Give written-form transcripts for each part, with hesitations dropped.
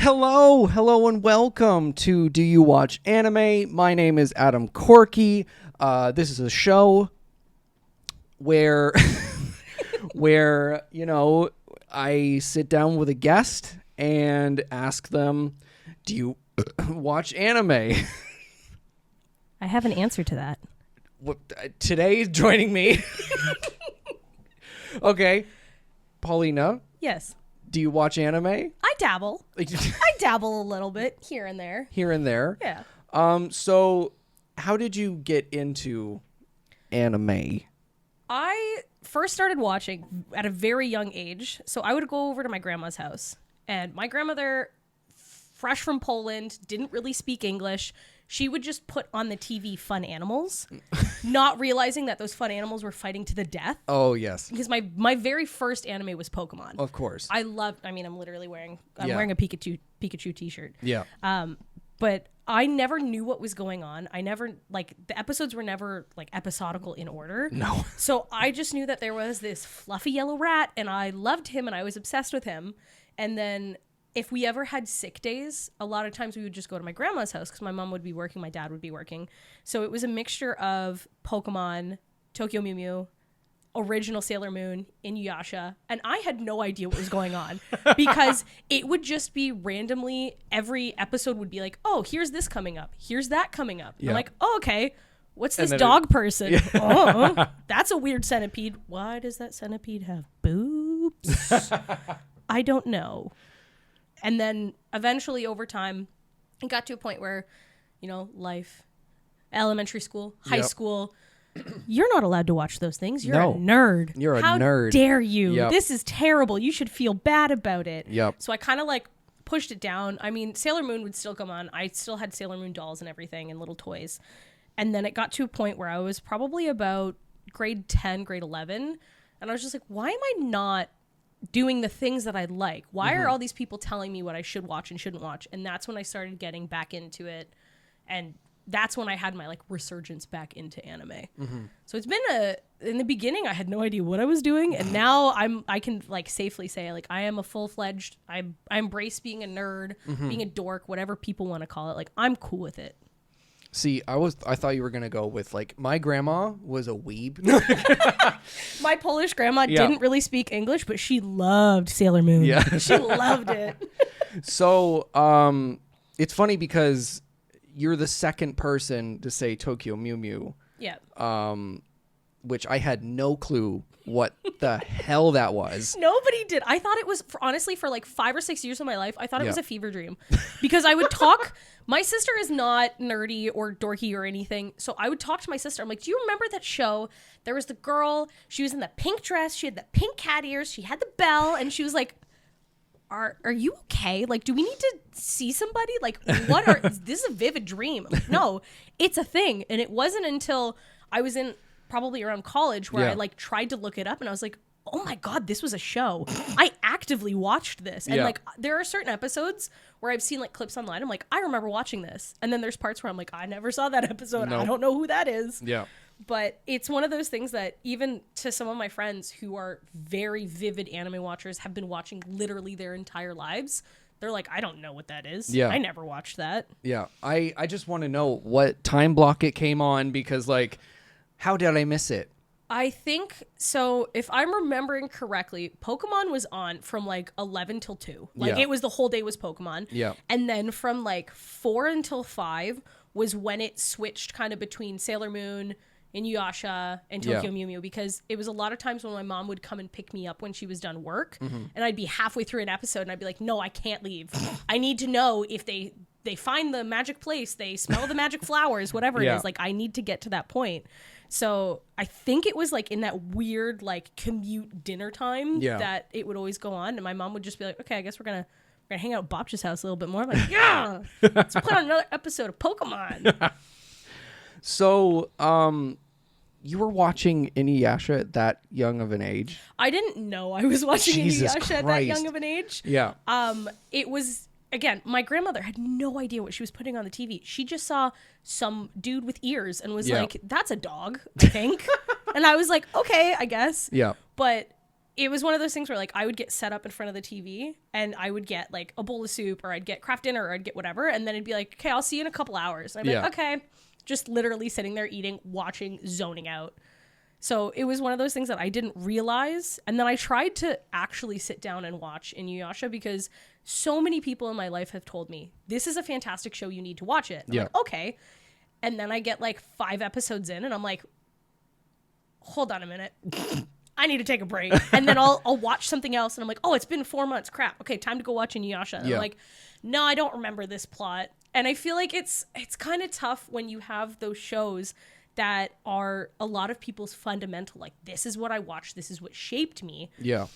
Hello, and welcome to Do You Watch Anime? My name is Adam Corky. This is a show where, I sit down with a guest and ask them, "Do you watch anime?" I have an answer to that. Today, joining me. Okay, Paulina. Yes. Do you watch anime? I dabble. I dabble a little bit here and there. Here and there. Yeah. So how did you get into anime? I first started watching at a very young age. So I would go over to my grandma's house. And my grandmother, fresh from Poland, didn't really speak English. She would just put on the TV fun animals, not realizing that those fun animals were fighting to the death. Oh, yes. Because my very first anime was Pokemon. Of course. I'm literally wearing a Pikachu t-shirt. Yeah. But I never knew what was going on. The episodes were never episodical in order. No. So I just knew that there was this fluffy yellow rat and I loved him and I was obsessed with him. And then if we ever had sick days, a lot of times we would just go to my grandma's house because my mom would be working, my dad would be working. So it was a mixture of Pokemon, Tokyo Mew Mew, original Sailor Moon, Inuyasha, and I had no idea what was going on because it would just be randomly, every episode would be like, oh, here's this coming up, here's that coming up. Yeah. I'm like, oh, okay, what's this dog person? Yeah. Oh, that's a weird centipede. Why does that centipede have boobs? I don't know. And then eventually over time, it got to a point where, life, elementary school, high school, you're not allowed to watch those things. You're a nerd. You're a How nerd. How dare you? Yep. This is terrible. You should feel bad about it. Yep. So I kind of pushed it down. I mean, Sailor Moon would still come on. I still had Sailor Moon dolls and everything and little toys. And then it got to a point where I was probably about grade 10, grade 11. And I was just like, why am I not doing the things that I like? Why are all these people telling me what I should watch and shouldn't watch? And that's when I started getting back into it. And that's when I had my resurgence back into anime. Mm-hmm. So it's been in the beginning, I had no idea what I was doing. And now I can safely say I am a full-fledged, I embrace being a nerd, being a dork, whatever people want to call it. I'm cool with it. See, I thought you were going to go with my grandma was a weeb. My Polish grandma didn't really speak English, but she loved Sailor Moon. Yeah. She loved it. So, it's funny because you're the second person to say Tokyo Mew Mew. Yeah. Which I had no clue what the hell that was. Nobody did. I thought it was, honestly, for 5 or 6 years of my life, I thought it was a fever dream. Because I would talk, my sister is not nerdy or dorky or anything, so I would talk to my sister. I'm like, do you remember that show? There was the girl, she was in the pink dress, she had the pink cat ears, she had the bell, and she was like, Are you okay? Do we need to see somebody? This is a vivid dream. I'm like, no, it's a thing. And it wasn't until I was in probably around college where I tried to look it up and I was like, oh my God, this was a show. I actively watched this. And there are certain episodes where I've seen clips online. I'm like, I remember watching this. And then there's parts where I'm like, I never saw that episode. Nope. I don't know who that is. Yeah. But it's one of those things that even to some of my friends who are very vivid anime watchers, have been watching literally their entire lives, they're like, I don't know what that is. Yeah. I never watched that. Yeah. I just want to know what time block it came on because how did I miss it? I think, so if I'm remembering correctly, Pokemon was on from 11 till 2. It was the whole day was Pokemon. Yeah. And then from 4 until 5 was when it switched kind of between Sailor Moon, Inuyasha, and Tokyo Mew Mew, because it was a lot of times when my mom would come and pick me up when she was done work, and I'd be halfway through an episode and I'd be like, no, I can't leave. I need to know if they find the magic place, they smell the magic flowers, whatever it is. I need to get to that point. So I think it was in that weird commute dinner time that it would always go on, and my mom would just be like, okay, I guess we're gonna hang out at Bob's house a little bit more. I'm like, yeah, let's put on another episode of Pokemon. So, you were watching Inuyasha at that young of an age? I didn't know I was watching Jesus Inuyasha at that young of an age. Yeah. It was, again, my grandmother had no idea what she was putting on the TV. She just saw some dude with ears and was like, that's a dog, I think. And I was like, okay, I guess. Yeah. But it was one of those things where like I would get set up in front of the TV and I would get like a bowl of soup, or I'd get Kraft dinner, or I'd get whatever, and then it'd be like, okay, I'll see you in a couple hours. And I'd be like, okay, just literally sitting there eating, watching, zoning out. So it was one of those things that I didn't realize. And then I tried to actually sit down and watch Inuyasha because so many people in my life have told me, this is a fantastic show, you need to watch it. I'm like, okay. And then I get like 5 episodes in and I'm like, hold on a minute. I need to take a break. And then I'll watch something else and I'm like, oh, it's been 4 months. Crap. Okay, time to go watch Inuyasha. And I'm like, no, I don't remember this plot. And I feel like it's kind of tough when you have those shows that are a lot of people's fundamental, like, this is what I watched, this is what shaped me. Yeah.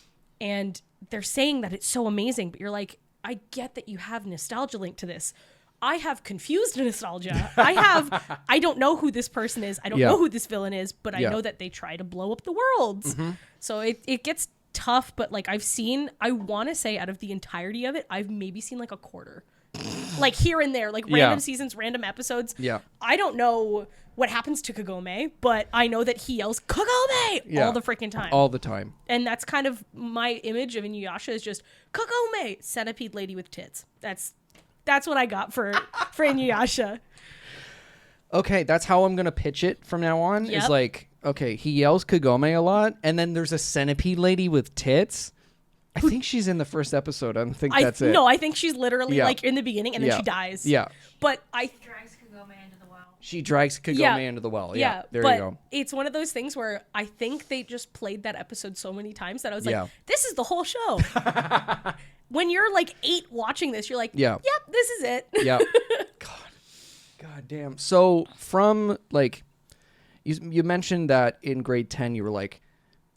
And they're saying that it's so amazing, but you're like, I get that you have nostalgia linked to this. I have confused nostalgia. I don't know who this person is. I don't know who this villain is, but I know that they try to blow up the worlds. So it gets tough, but like I want to say out of the entirety of it, I've maybe seen like a quarter. Like here and there, like random seasons, random episodes. Yeah. I don't know what happens to Kagome, but I know that he yells Kagome all the freaking time. All the time. And that's kind of my image of Inuyasha is just Kagome, centipede lady with tits. That's what I got for Inuyasha. Okay, that's how I'm going to pitch it from now on. Is like, okay, he yells Kagome a lot, and then there's a centipede lady with tits. I think she's in the first episode. I don't think that's it. No, I think she's literally like in the beginning and then she dies. Yeah. But drags Kagome into the well. She drags Kagome into the well. Yeah. There you go. It's one of those things where I think they just played that episode so many times that I was like, this is the whole show. When you're like 8 watching this, you're like, yep, this is it. Yeah. God damn. So from like, you mentioned that in grade 10, you were like,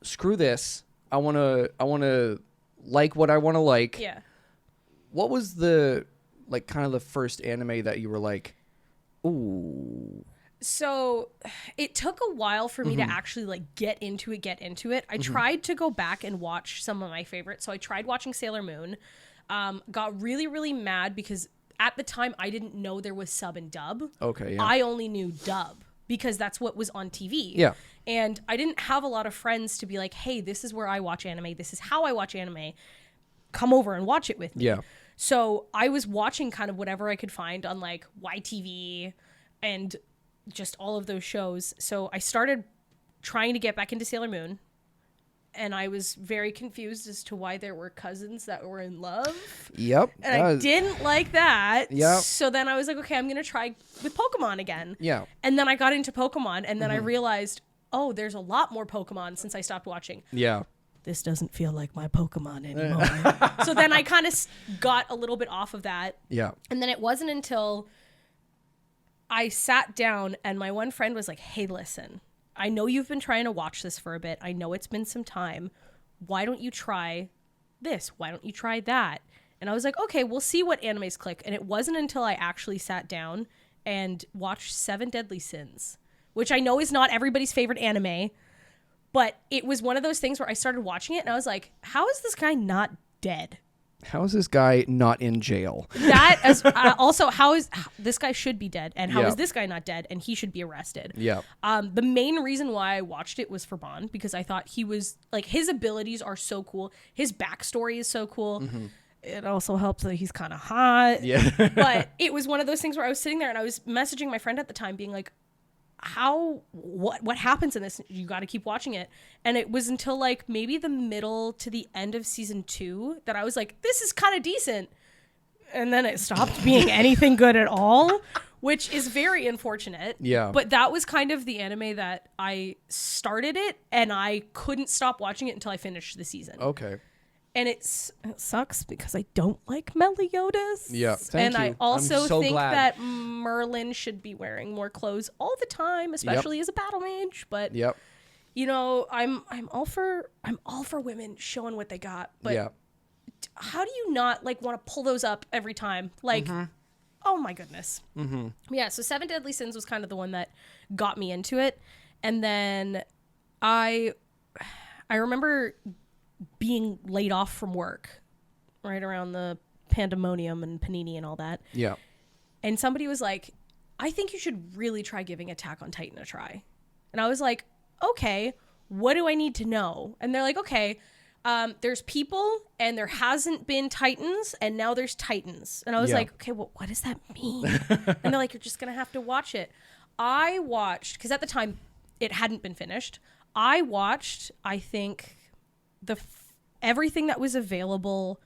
screw this. I want to like what I want to like. Yeah. What was the, like, kind of the first anime that you were like, ooh? So it took a while for me to actually like get into it. I tried to go back and watch some of my favorites. So I tried watching Sailor Moon. Got really, really mad because at the time I didn't know there was sub and dub. Okay. Yeah. I only knew dub because that's what was on TV. Yeah. And I didn't have a lot of friends to be like, hey, this is where I watch anime. This is how I watch anime. Come over and watch it with me. Yeah. So I was watching kind of whatever I could find on like YTV and just all of those shows. So I started trying to get back into Sailor Moon. And I was very confused as to why there were cousins that were in love. Yep. And I didn't like that. Yep. So then I was like, okay, I'm going to try with Pokemon again. Yeah. And then I got into Pokemon. And then I realized, oh, there's a lot more Pokemon since I stopped watching. Yeah. This doesn't feel like my Pokemon anymore. So then I kind of got a little bit off of that. Yeah. And then it wasn't until I sat down and my one friend was like, hey, listen, I know you've been trying to watch this for a bit. I know it's been some time. Why don't you try this? Why don't you try that? And I was like, okay, we'll see what animes click. And it wasn't until I actually sat down and watched 7 Deadly Sins, which I know is not everybody's favorite anime, but it was one of those things where I started watching it and I was like, how is this guy not dead? How is this guy not in jail? That as also, this guy should be dead, and how is this guy not dead, and he should be arrested. Yeah. The main reason why I watched it was for Bond, because I thought he was like, his abilities are so cool, his backstory is so cool. It also helps that he's kind of hot. Yeah. But it was one of those things where I was sitting there and I was messaging my friend at the time, being like, what happens in this? You got to keep watching it. And it was until like maybe the middle to the end of season 2 that I was like, this is kind of decent. And then it stopped being anything good at all, which is very unfortunate. Yeah. But that was kind of the anime that I started it and I couldn't stop watching it until I finished the season. Okay. And it sucks because I don't like Meliodas. Yeah, thank you. I also I'm so think glad. that Merlin should be wearing more clothes all the time, especially as a battle mage. But you know, I'm all for women showing what they got. But how do you not like want to pull those up every time? Like, oh my goodness. Yeah. So 7 Deadly Sins was kind of the one that got me into it, and then I remember being laid off from work right around the pandemonium and Panini and all that. Yeah. And somebody was like, I think you should really try giving Attack on Titan a try. And I was like, okay, what do I need to know? And they're like, okay, There's people, and there hasn't been Titans, and now there's Titans. And I was like, okay, well, what does that mean? And they're like, you're just going to have to watch it. I watched, because at the time, it hadn't been finished. I watched, I think, everything that was available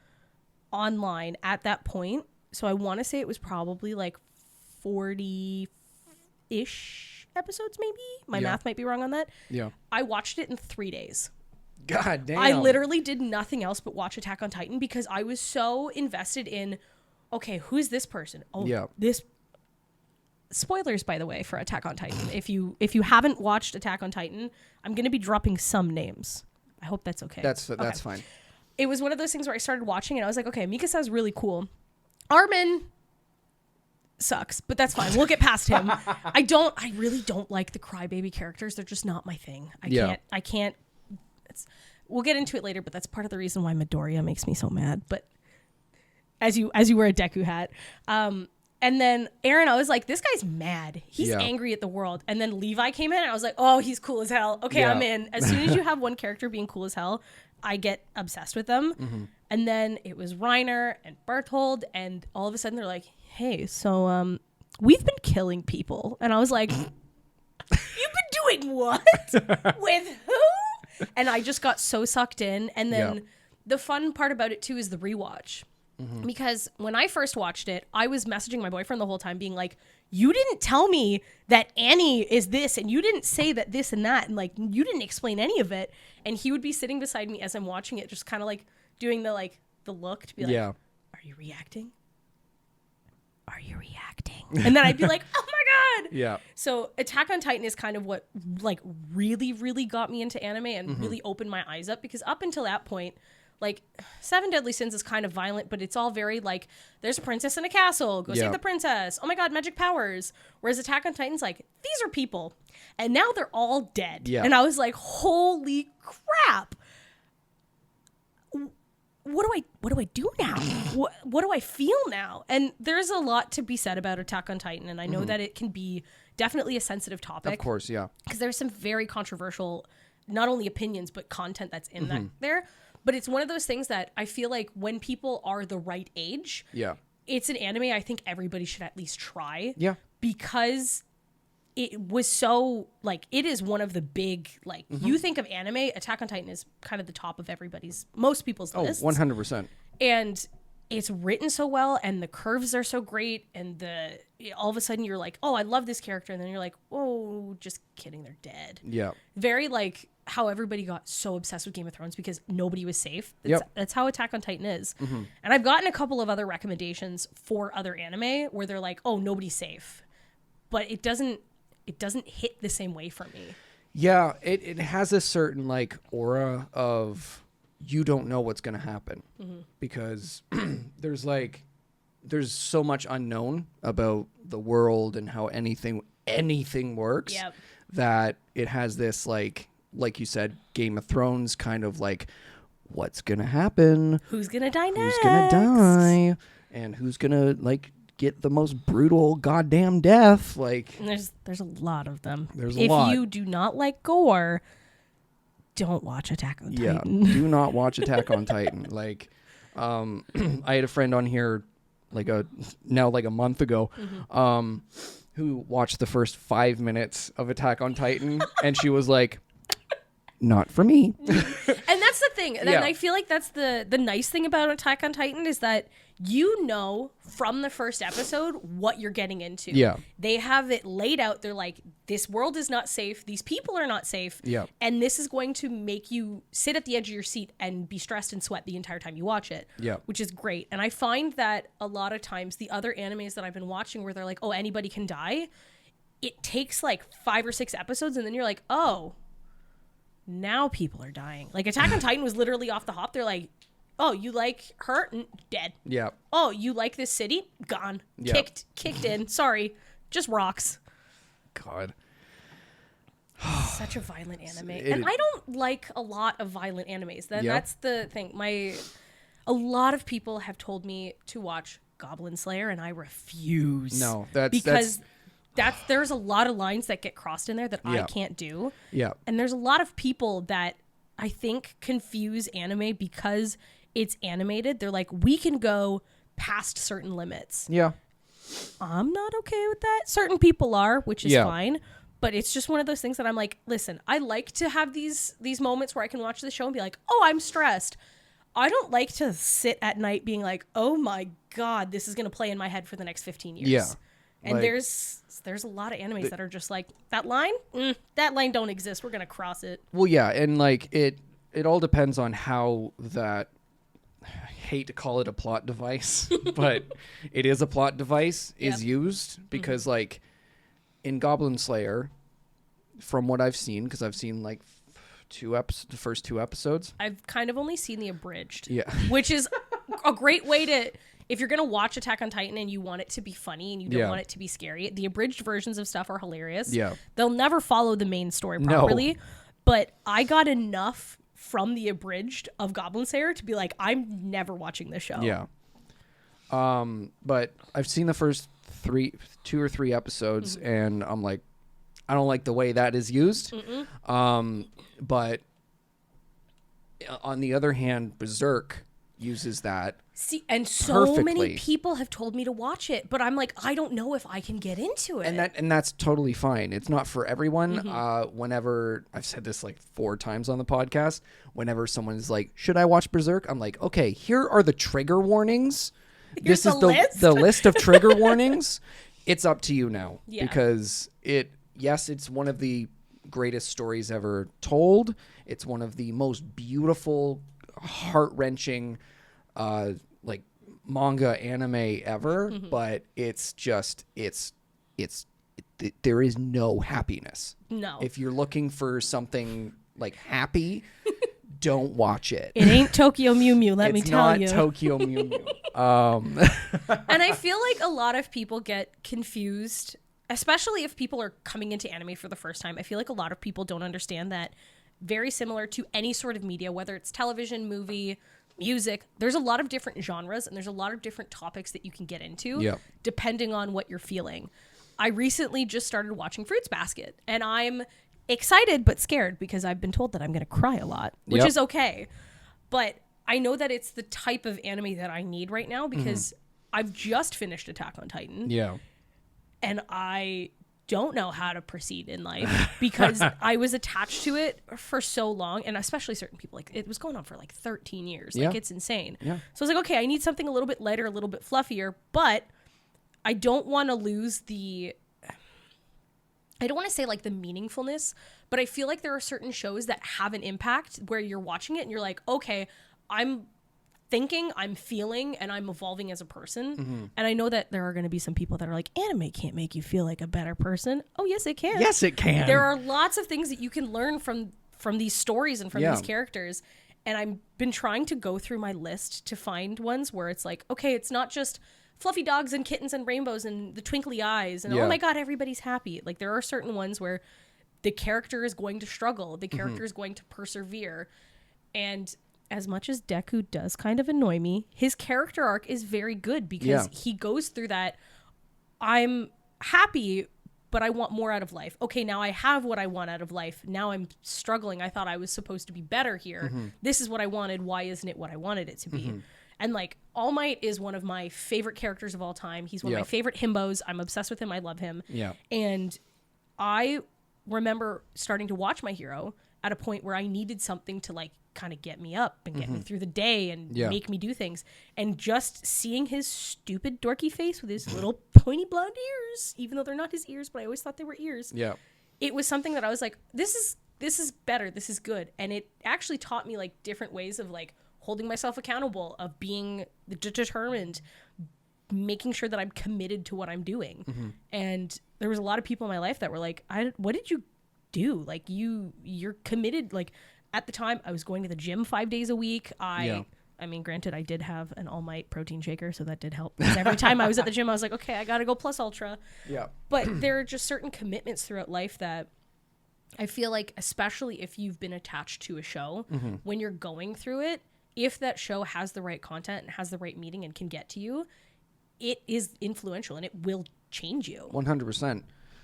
online at that point. So I want to say it was probably like 40-ish episodes, maybe. My math might be wrong on that. Yeah. I watched it in 3 days. God damn. I literally did nothing else but watch Attack on Titan because I was so invested in, okay, who's this person? Oh, this. Spoilers, by the way, for Attack on Titan. If you haven't watched Attack on Titan, I'm going to be dropping some names. I hope that's okay. That's fine. It was one of those things where I started watching and I was like, okay, Mikasa's really cool. Armin sucks, but that's fine. We'll get past him. I really don't like the crybaby characters. They're just not my thing. I can't. We'll get into it later, but that's part of the reason why Midoriya makes me so mad. But as you wear a Deku hat, and then Aaron, I was like, this guy's mad. He's angry at the world. And then Levi came in, and I was like, oh, he's cool as hell. Okay, I'm in. As soon as you have one character being cool as hell, I get obsessed with them. Mm-hmm. And then it was Reiner and Berthold, and all of a sudden they're like, hey, so we've been killing people. And I was like, you've been doing what? With who? And I just got so sucked in. And then the fun part about it, too, is the rewatch. Mm-hmm. Because when I first watched it, I was messaging my boyfriend the whole time being like, you didn't tell me that Annie is this, and you didn't say that this and that, and like, you didn't explain any of it. And he would be sitting beside me as I'm watching it, just kind of like doing the look to be like, are you reacting? Are you reacting? And then I'd be like, oh my God. Yeah. So Attack on Titan is kind of what like really, really got me into anime and really opened my eyes up, because up until that point, like Seven Deadly Sins is kind of violent, but it's all very like, there's a princess in a castle, go save the princess. Oh my God, magic powers. Whereas Attack on Titan's like, these are people and now they're all dead. Yeah. And I was like, holy crap. What do I do now? What do I feel now? And there's a lot to be said about Attack on Titan, and I know that it can be definitely a sensitive topic. Of course, yeah. Because there's some very controversial, not only opinions, but content that's in there. But it's one of those things that I feel like when people are the right age, it's an anime I think everybody should at least try. Yeah. Because it was so, like, it is one of the big, like, you think of anime, Attack on Titan is kind of the top of most people's lists. 100%. And it's written so well, and the curves are so great, and all of a sudden you're like, oh, I love this character, and then you're like, oh, just kidding, they're dead. Yeah. Very, like, how everybody got so obsessed with Game of Thrones because nobody was safe. That's how Attack on Titan is. Mm-hmm. And I've gotten a couple of other recommendations for other anime where they're like, oh, nobody's safe. But it doesn't hit the same way for me. Yeah, it has a certain like aura of you don't know what's going to happen because there's so much unknown about the world and how anything works that it has this like you said, Game of Thrones kind of like, what's going to happen? Who's going to die next? Who's going to die? And who's going to like get the most brutal goddamn death? Like, there's a lot of them. There's a lot. If you do not like gore, don't watch Attack on Titan. Yeah, do not watch Attack on Titan. Like, I had a friend on here like a month ago, who watched the first 5 minutes of Attack on Titan, and she was like, not for me. And that's the thing. And I feel like that's the nice thing about Attack on Titan is that you know from the first episode what you're getting into. Yeah. They have it laid out. They're like, this world is not safe. These people are not safe. Yeah. And this is going to make you sit at the edge of your seat and be stressed and sweat the entire time you watch it. Yeah. Which is great. And I find that a lot of times the other animes that I've been watching where they're like, oh, anybody can die, it takes like 5 or 6 episodes and then you're like, oh, now people are dying. Like Attack on Titan was literally off the hop. They're like, oh, you like her? Dead. Yeah. Oh, you like this city? Gone. Yeah. Kicked in. Sorry. Just rocks. God. Such a violent anime. And I don't like a lot of violent animes. That's the thing. A lot of people have told me to watch Goblin Slayer, and I refuse. No, because there's a lot of lines that get crossed in there that I can't do. Yeah. And there's a lot of people that I think, confuse anime because it's animated. They're like, we can go past certain limits. Yeah. I'm not okay with that. Certain people are, which is Yeah. fine. But it's just one of those things that I'm like, listen, I like to have these moments where I can watch the show and be like, oh, I'm stressed. I don't like to sit at night being like, oh my God, this is going to play in my head for the next 15 years. Yeah. And Like- there's a lot of animes that are just like, that line don't exist. We're going to cross it. Well, yeah, and like it all depends on how that. I hate to call it a plot device, but it is a plot device is Yep. used because like in Goblin Slayer, from what I've seen, because I've seen like the first 2 episodes. I've kind of only seen the abridged. Yeah. Which is a great way to, if you're going to watch Attack on Titan and you want it to be funny and you don't Yeah. want it to be scary, the abridged versions of stuff are hilarious. Yeah. They'll never follow the main story No. properly, but I got enough from the abridged of Goblin Slayer to be like, I'm never watching this show. Yeah. But I've seen the first 2 or 3 episodes, and I'm like, I don't like the way that is used. But on the other hand, Berserk uses that. See, and so Perfectly. many people have told me to watch it, but I'm like, I don't know if I can get into it. And that's totally fine. It's not for everyone. Whenever I've said this like 4 times on the podcast, whenever someone is like, "Should I watch Berserk?" I'm like, "Okay, here are the trigger warnings. Here's This is the list." the list of trigger warnings. It's up to you now Yeah. because it's one of the greatest stories ever told. It's one of the most beautiful, heart-wrenching like manga anime ever, but it's just there is no happiness. No. If you're looking for something like happy, don't watch it. It ain't Tokyo Mew Mew, let me It's tell not you. Tokyo Mew Mew. And I feel like a lot of people get confused, especially if people are coming into anime for the first time. I feel like a lot of people don't understand that very similar to any sort of media, whether it's television, movie, music, there's a lot of different genres and there's a lot of different topics that you can get into Yeah. depending on what you're feeling. I recently just started watching Fruits Basket and I'm excited but scared because I've been told that I'm going to cry a lot, which Yep. is okay. But I know that it's the type of anime that I need right now because I've just finished Attack on Titan Yeah. and I don't know how to proceed in life because I was attached to it for so long, and especially certain people, like it was going on for like 13 years. Like Yeah. it's insane. Yeah. So I was like, okay, I need something a little bit lighter, a little bit fluffier, but I don't want to lose I don't want to say like the meaningfulness, but I feel like there are certain shows that have an impact where you're watching it and you're like, okay, I'm thinking, I'm feeling, and I'm evolving as a person. And I know that there are going to be some people that are like, anime can't make you feel like a better person. Oh, yes, it can. Yes, it can. There are lots of things that you can learn from these stories and from Yeah. these characters. And I've been trying to go through my list to find ones where it's like, okay, it's not just fluffy dogs and kittens and rainbows and the twinkly eyes and Yeah. oh my God, everybody's happy. Like there are certain ones where the character is going to struggle. The character is going to persevere. And as much as Deku does kind of annoy me, his character arc is very good because Yeah. he goes through that. I'm happy, but I want more out of life. Okay, now I have what I want out of life. Now I'm struggling. I thought I was supposed to be better here. This is what I wanted. Why isn't it what I wanted it to be? And like All Might is one of my favorite characters of all time. He's one of my Yep. favorite himbos. I'm obsessed with him. I love him. Yeah. And I remember starting to watch My Hero at a point where I needed something to like kind of get me up and get me through the day and Yeah. make me do things. And just seeing his stupid dorky face with his little pointy blonde ears, even though they're not his ears, but I always thought they were ears. Yeah. It was something that I was like, this is better. This is good. And it actually taught me like different ways of like holding myself accountable, of being determined, making sure that I'm committed to what I'm doing. And there was a lot of people in my life that were like, what did you do? Like you're committed. Like at the time I was going to the gym 5 days a week. I mean, granted, I did have an All Might protein shaker, so that did help. Because every time I was at the gym, I was like, okay, I got to go plus ultra. Yeah. But there are just certain commitments throughout life that I feel like, especially if you've been attached to a show, when you're going through it, if that show has the right content and has the right meaning and can get to you, it is influential and it will change you. 100%.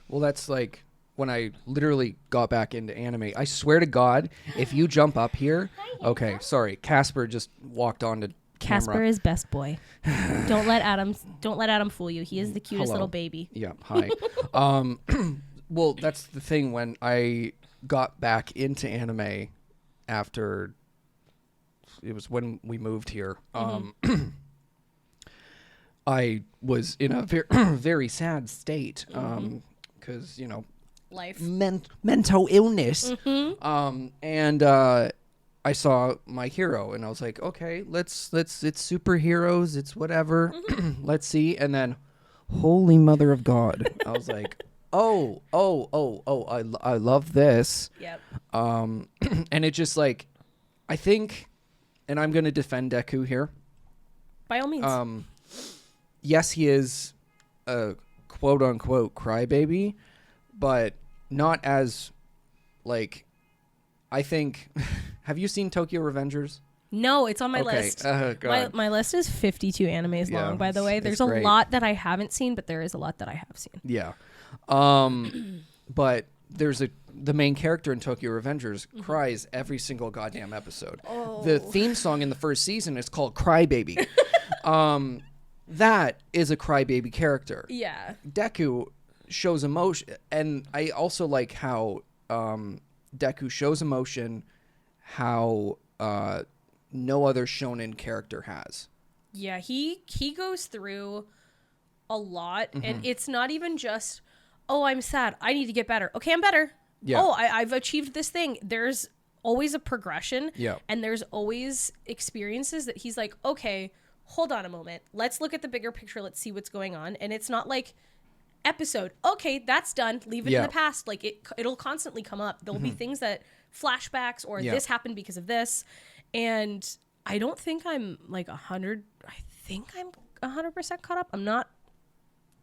Well, that's like when I literally got back into anime. I swear to God, if you jump up here, okay, sorry, Casper just walked onto camera. Casper is best boy. Don't let Adam fool you. He is the cutest Hello. little baby. Yeah, hi. Well, that's the thing. When I got back into anime after, it was when we moved here. I was in a very, very sad state because Life. Mental illness. And I saw My Hero, and I was like, okay, let's it's superheroes, it's whatever. Let's see. And then, holy mother of God, I was like, oh, I love this. Yep. And it just like, I think, and I'm gonna defend Deku here. By all means. Yes, he is a quote unquote crybaby, but not as like, I think. Have you seen Tokyo Revengers? No, it's on my Okay. list. God. My list is 52 animes Yeah, long, by the way. it's There's a great. lot that I haven't seen, but there is a lot that I have seen. Yeah. But there's the main character in Tokyo Revengers cries every single goddamn episode. Oh. The theme song in the first season is called Crybaby. That is a crybaby character. Yeah. Deku shows emotion, and I also like how Deku shows emotion how no other shonen character has. Yeah, he goes through a lot, and it's not even just, oh, I'm sad, I need to get better. Okay, I'm better. Yeah. Oh, I've achieved this thing. There's always a progression, Yeah. and there's always experiences that he's like, okay, hold on a moment. Let's look at the bigger picture. Let's see what's going on. And it's not like episode, okay, that's done. Leave it in the past. Like it'll constantly come up. There'll be things that flashbacks or this happened because of this. And I don't think I'm like 100. I think I'm 100% caught up.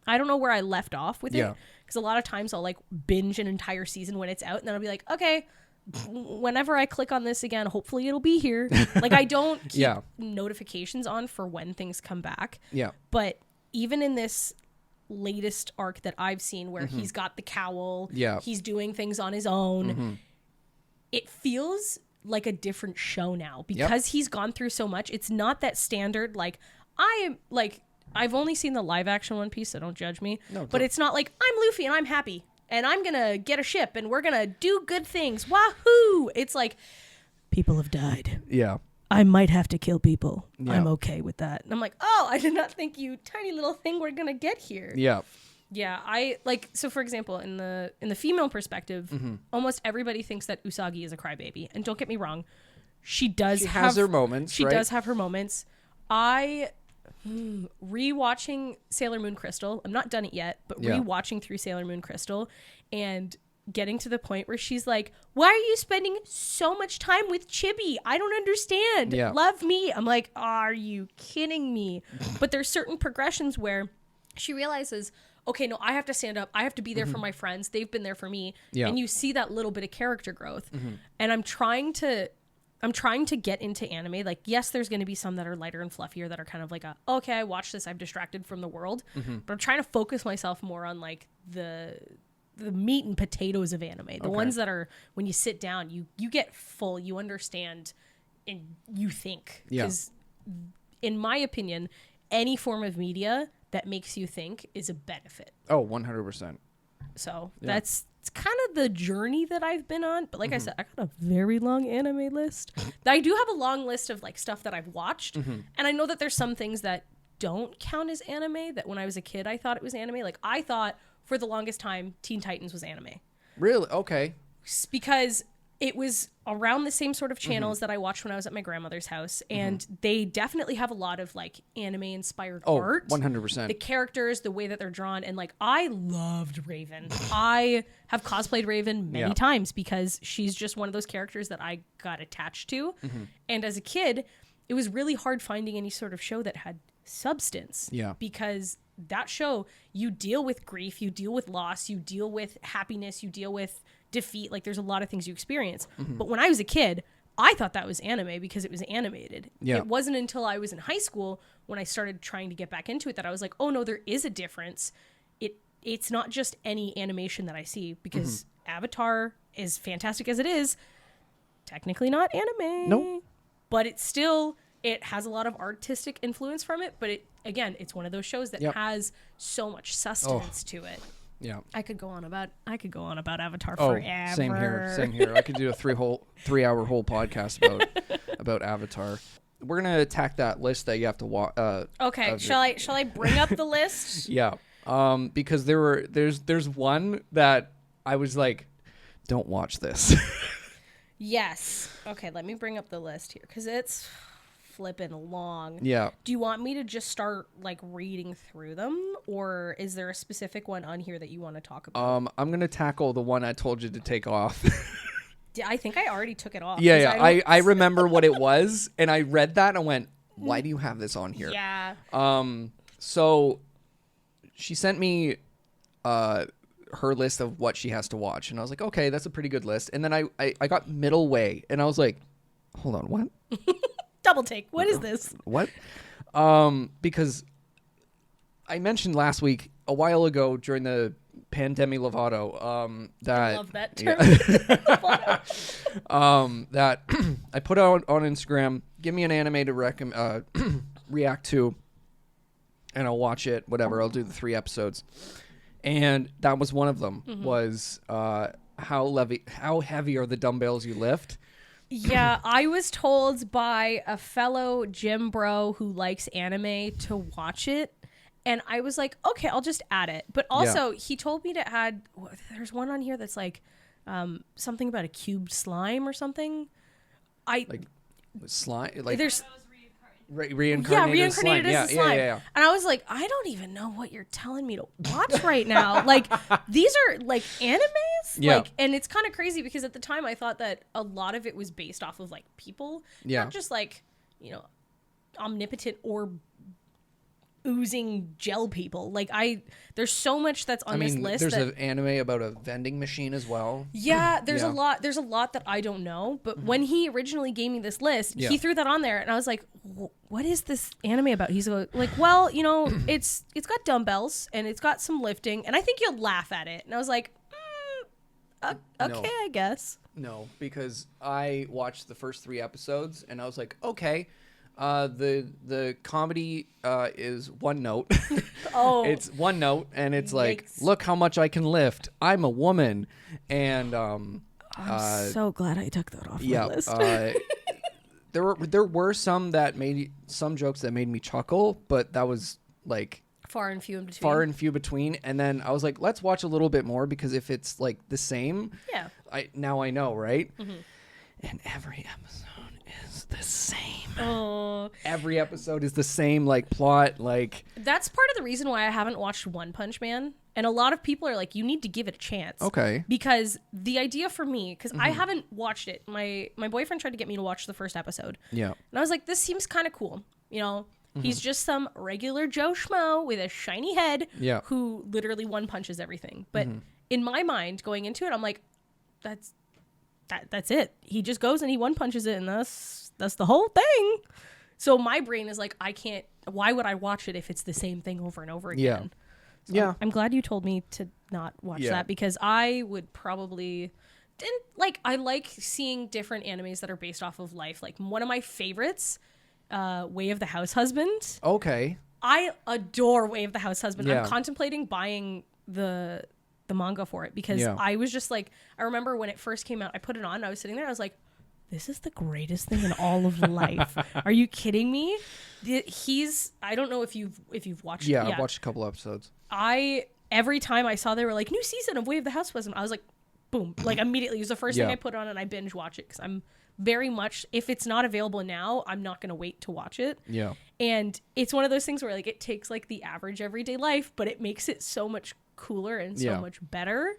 I don't know where I left off with it. Because a lot of times I'll like binge an entire season when it's out, and then I'll be like, okay, whenever I click on this again, hopefully it'll be here. Like I don't keep notifications on for when things come back. Yeah. But even in this latest arc that I've seen where he's got the cowl, he's doing things on his own, it feels like a different show now because he's gone through so much. It's not that standard, like I've only seen the live action One Piece, so don't judge me. No, but it's not like I'm Luffy and I'm happy and I'm gonna get a ship and we're gonna do good things. Wahoo! It's like people have died. Yeah. I might have to kill people. Yeah. I'm okay with that. And I'm like, oh, I did not think you tiny little thing we're gonna get here. Yeah. Yeah, I like, so for example, in the female perspective, almost everybody thinks that Usagi is a crybaby. And don't get me wrong, she has her moments. She right? does have her moments. Rewatching Sailor Moon Crystal, I'm not done it yet, but rewatching through Sailor Moon Crystal and getting to the point where she's like, why are you spending so much time with Chibi? I don't understand. Yeah. Love me. I'm like, are you kidding me? But there's certain progressions where she realizes, okay, no, I have to stand up. I have to be there for my friends. They've been there for me. Yeah. And you see that little bit of character growth. And I'm trying to get into anime. Like, yes, there's going to be some that are lighter and fluffier that are kind of like okay, I watched this, I'm distracted from the world. But I'm trying to focus myself more on like the meat and potatoes of anime. The ones that are, when you sit down, you get full, you understand, and you think. Because in my opinion, any form of media that makes you think is a benefit. Oh, 100%. So it's kind of the journey that I've been on. But like I said, I got a very long anime list. I do have a long list of like stuff that I've watched. And I know that there's some things that don't count as anime that when I was a kid, I thought it was anime. Like I thought for the longest time, Teen Titans was anime. Really? Okay. Because it was around the same sort of channels that I watched when I was at my grandmother's house. And they definitely have a lot of like anime inspired art. 100%. The characters, the way that they're drawn. And like, I loved Raven. I have cosplayed Raven many times because she's just one of those characters that I got attached to. And as a kid, it was really hard finding any sort of show that had substance. Yeah. Because that show, you deal with grief, you deal with loss, you deal with happiness, you deal with defeat. Like there's a lot of things you experience. But when I was a kid, I thought that was anime because it was animated. Yeah. It wasn't until I was in high school when I started trying to get back into it that I was like, oh no, there is a difference. it's not just any animation that I see, because Avatar, is fantastic as it is, technically not anime. Nope. But it's still, it has a lot of artistic influence from it, but it's one of those shows that has so much sustenance to it. Yeah. I could go on about Avatar Oh, forever. same here. I could do a 3-hour whole podcast about Avatar. We're gonna attack that list that you have to watch. Okay, shall I bring up the list? Yeah. Because there's one that I was like, don't watch this. Yes. Okay, let me bring up the list here because it's flipping long. Yeah. Do you want me to just start like reading through them, or is there a specific one on here that you want to talk about? I'm gonna tackle the one I told you to take off. I think I already took it off. Yeah. I remember what it was, and I read that and I went, why do you have this on here? Yeah. So she sent me her list of what she has to watch, and I was like, okay, that's a pretty good list. And then I got middle way, and I was like, hold on, what? Double take. What is this? What? Because I mentioned last week, a while ago during the Pandemi Lovato, that I love that term. That I put out on Instagram, give me an anime to react to, and I'll watch it, whatever. I'll do the 3 episodes. And that was one of them, was how heavy are the dumbbells you lift? Yeah, I was told by a fellow gym bro who likes anime to watch it. And I was like, okay, I'll just add it. But also, he told me to add, there's one on here that's like something about a cubed slime or something. Slime? Like there's reincarnated slime. As a slime. Yeah. And I was like, I don't even know what you're telling me to watch right now. Like, these are like animes? Yeah. Like, and it's kind of crazy because at the time I thought that a lot of it was based off of like people. Yeah. Not just like, omnipotent or oozing gel people. Like there's so much that's on this list. There's an anime about a vending machine as well. Yeah, there's a lot that I don't know. But when he originally gave me this list, he threw that on there, and I was like, "What is this anime about?" He's like, "Well, it's got dumbbells and it's got some lifting, and I think you'll laugh at it." And I was like, "Okay, I guess." No, because I watched the first 3 episodes, and I was like, "Okay." The comedy is one note. Oh, it's one note, and it's like, Yikes. look how much I can lift. I'm a woman, and I'm so glad I took that off yeah. my list. There were some jokes that made me chuckle, but that was like far and few in between. And then I was like, let's watch a little bit more, because if it's like the same, Yeah. I know, right? And every episode is the same. Oh, Every episode is the same, like, plot, like... that's part of the reason why I haven't watched One Punch Man. And a lot of people are like, you need to give it a chance. Okay. Because the idea for me, because I haven't watched it. My boyfriend tried to get me to watch the first episode. Yeah. And I was like, this seems kind of cool. He's just some regular Joe Schmo with a shiny head who literally one punches everything. But in my mind, going into it, I'm like, that's it. He just goes and he one punches it, and that's the whole thing. So my brain is like, why would I watch it if it's the same thing over and over again? So I'm glad you told me to not watch that, because I would probably I like seeing different animes that are based off of life. Like, one of my favorites, Way of the House Husband. Okay. I adore Way of the House Husband. Yeah. I'm contemplating buying the manga for it, because I was just like, I remember when it first came out, I put it on, I was sitting there, I was like, this is the greatest thing in all of life. Are you kidding me? I don't know if you've watched it. Yeah, I've watched a couple episodes. Every time I saw they were like, new season of Way of the House Husband, I was like, boom, like immediately. It was the first thing I put on, and I binge watch it, because I'm very much, if it's not available now, I'm not going to wait to watch it. Yeah. And it's one of those things where like it takes like the average everyday life, but it makes it so much cooler and so much better.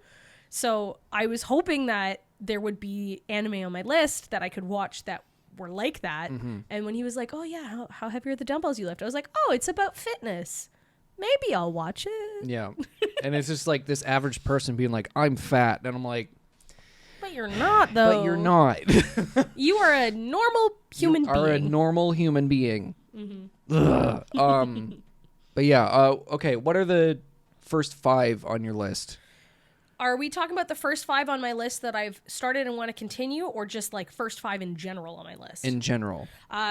So I was hoping that there would be anime on my list that I could watch that were like that. And when he was like, oh yeah, how heavy are the dumbbells you lift? I was like, oh, it's about fitness. Maybe I'll watch it. Yeah. And it's just like this average person being like, I'm fat. And I'm like, but you're not, though. But you're not. You are a normal human being. You are a normal human being. But yeah, okay, what are the first 5 on your list? Are we talking about the first 5 on my list that I've started and want to continue, or just like first 5 in general on my list? In general.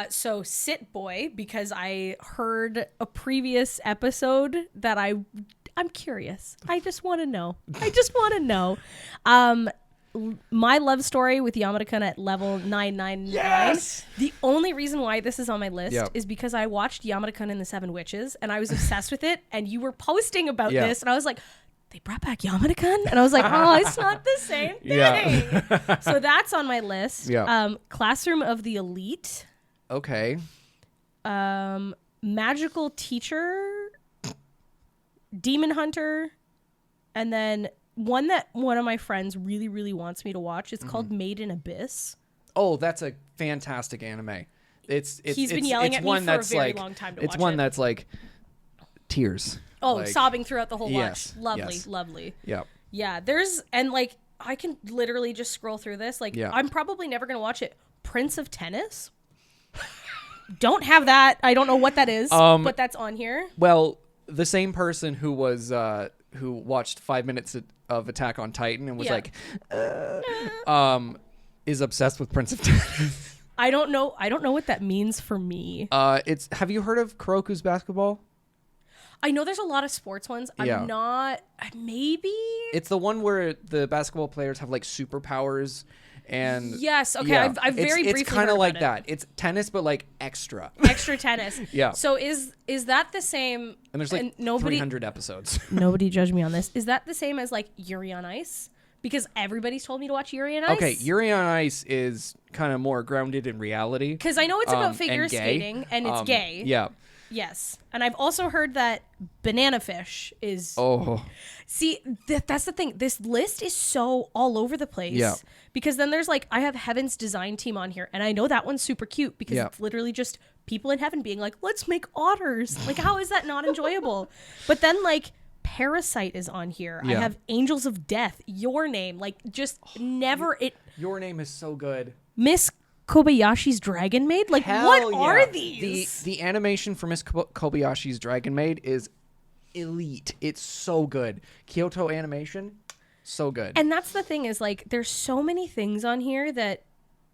So Sit Boy, because I heard a previous episode that I'm curious. I just want to know. My love story with Yamada-kun at level 999. Yes! The only reason why this is on my list Yep. is because I watched Yamada-kun and the Seven Witches, and I was obsessed with it, and you were posting about Yeah. this, and I was like, they brought back Yamada-kun? And I was like, oh, it's not the same thing. Yeah. So that's on my list. Yeah. Classroom of the Elite. Okay. Magical Teacher. Demon Hunter. And then one that one of my friends really, really wants me to watch. It's called Made in Abyss. Oh, that's a fantastic anime. He's been yelling at me for a very long time to watch It's one it. that's like tears. Oh, Like, sobbing throughout the whole yes, watch. Lovely, yes. lovely. Yeah. Yeah, and like, I can literally just scroll through this. Like, Yeah. I'm probably never going to watch it. Prince of Tennis. Don't have that. I don't know what that is, but that's on here. Well, the same person who was who watched 5 minutes of Attack on Titan and was Yeah. like, is obsessed with Prince of Tennis. I don't know what that means for me. Have you heard of Kuroko's Basketball? I know there's a lot of sports ones. Yeah. I'm not. Maybe. It's the one where the basketball players have like superpowers, and Yes. Okay. yeah, I've very briefly It's kind heard of like about that. It's tennis, but like extra. Extra tennis. Yeah. So is that the same? And there's like nobody 300 episodes. nobody judge me on this. Is that the same as like Yuri on Ice? Because everybody's told me to watch Yuri on Ice. Okay, Yuri on Ice is kind of more grounded in reality. Because I know it's about figure and gay. skating and it's gay. Yeah. Yes. And I've also heard that Banana Fish is. Oh. See, that's the thing. This list is so all over the place. Yeah. Because then there's like, I have Heaven's Design Team on here, and I know that one's super cute because Yeah. it's literally just people in heaven being like, let's make otters. Like, how is that not enjoyable? But then, like, Parasite is on here. I Yeah. have Angels of Death, Your Name. Like, just never it. Your Name is so good. Miss Kobayashi's Dragon Maid? Like, Hell what yeah. are these? The animation for Miss Kobayashi's Dragon Maid is elite. It's so good. Kyoto Animation, so good. And that's the thing is, like, there's so many things on here that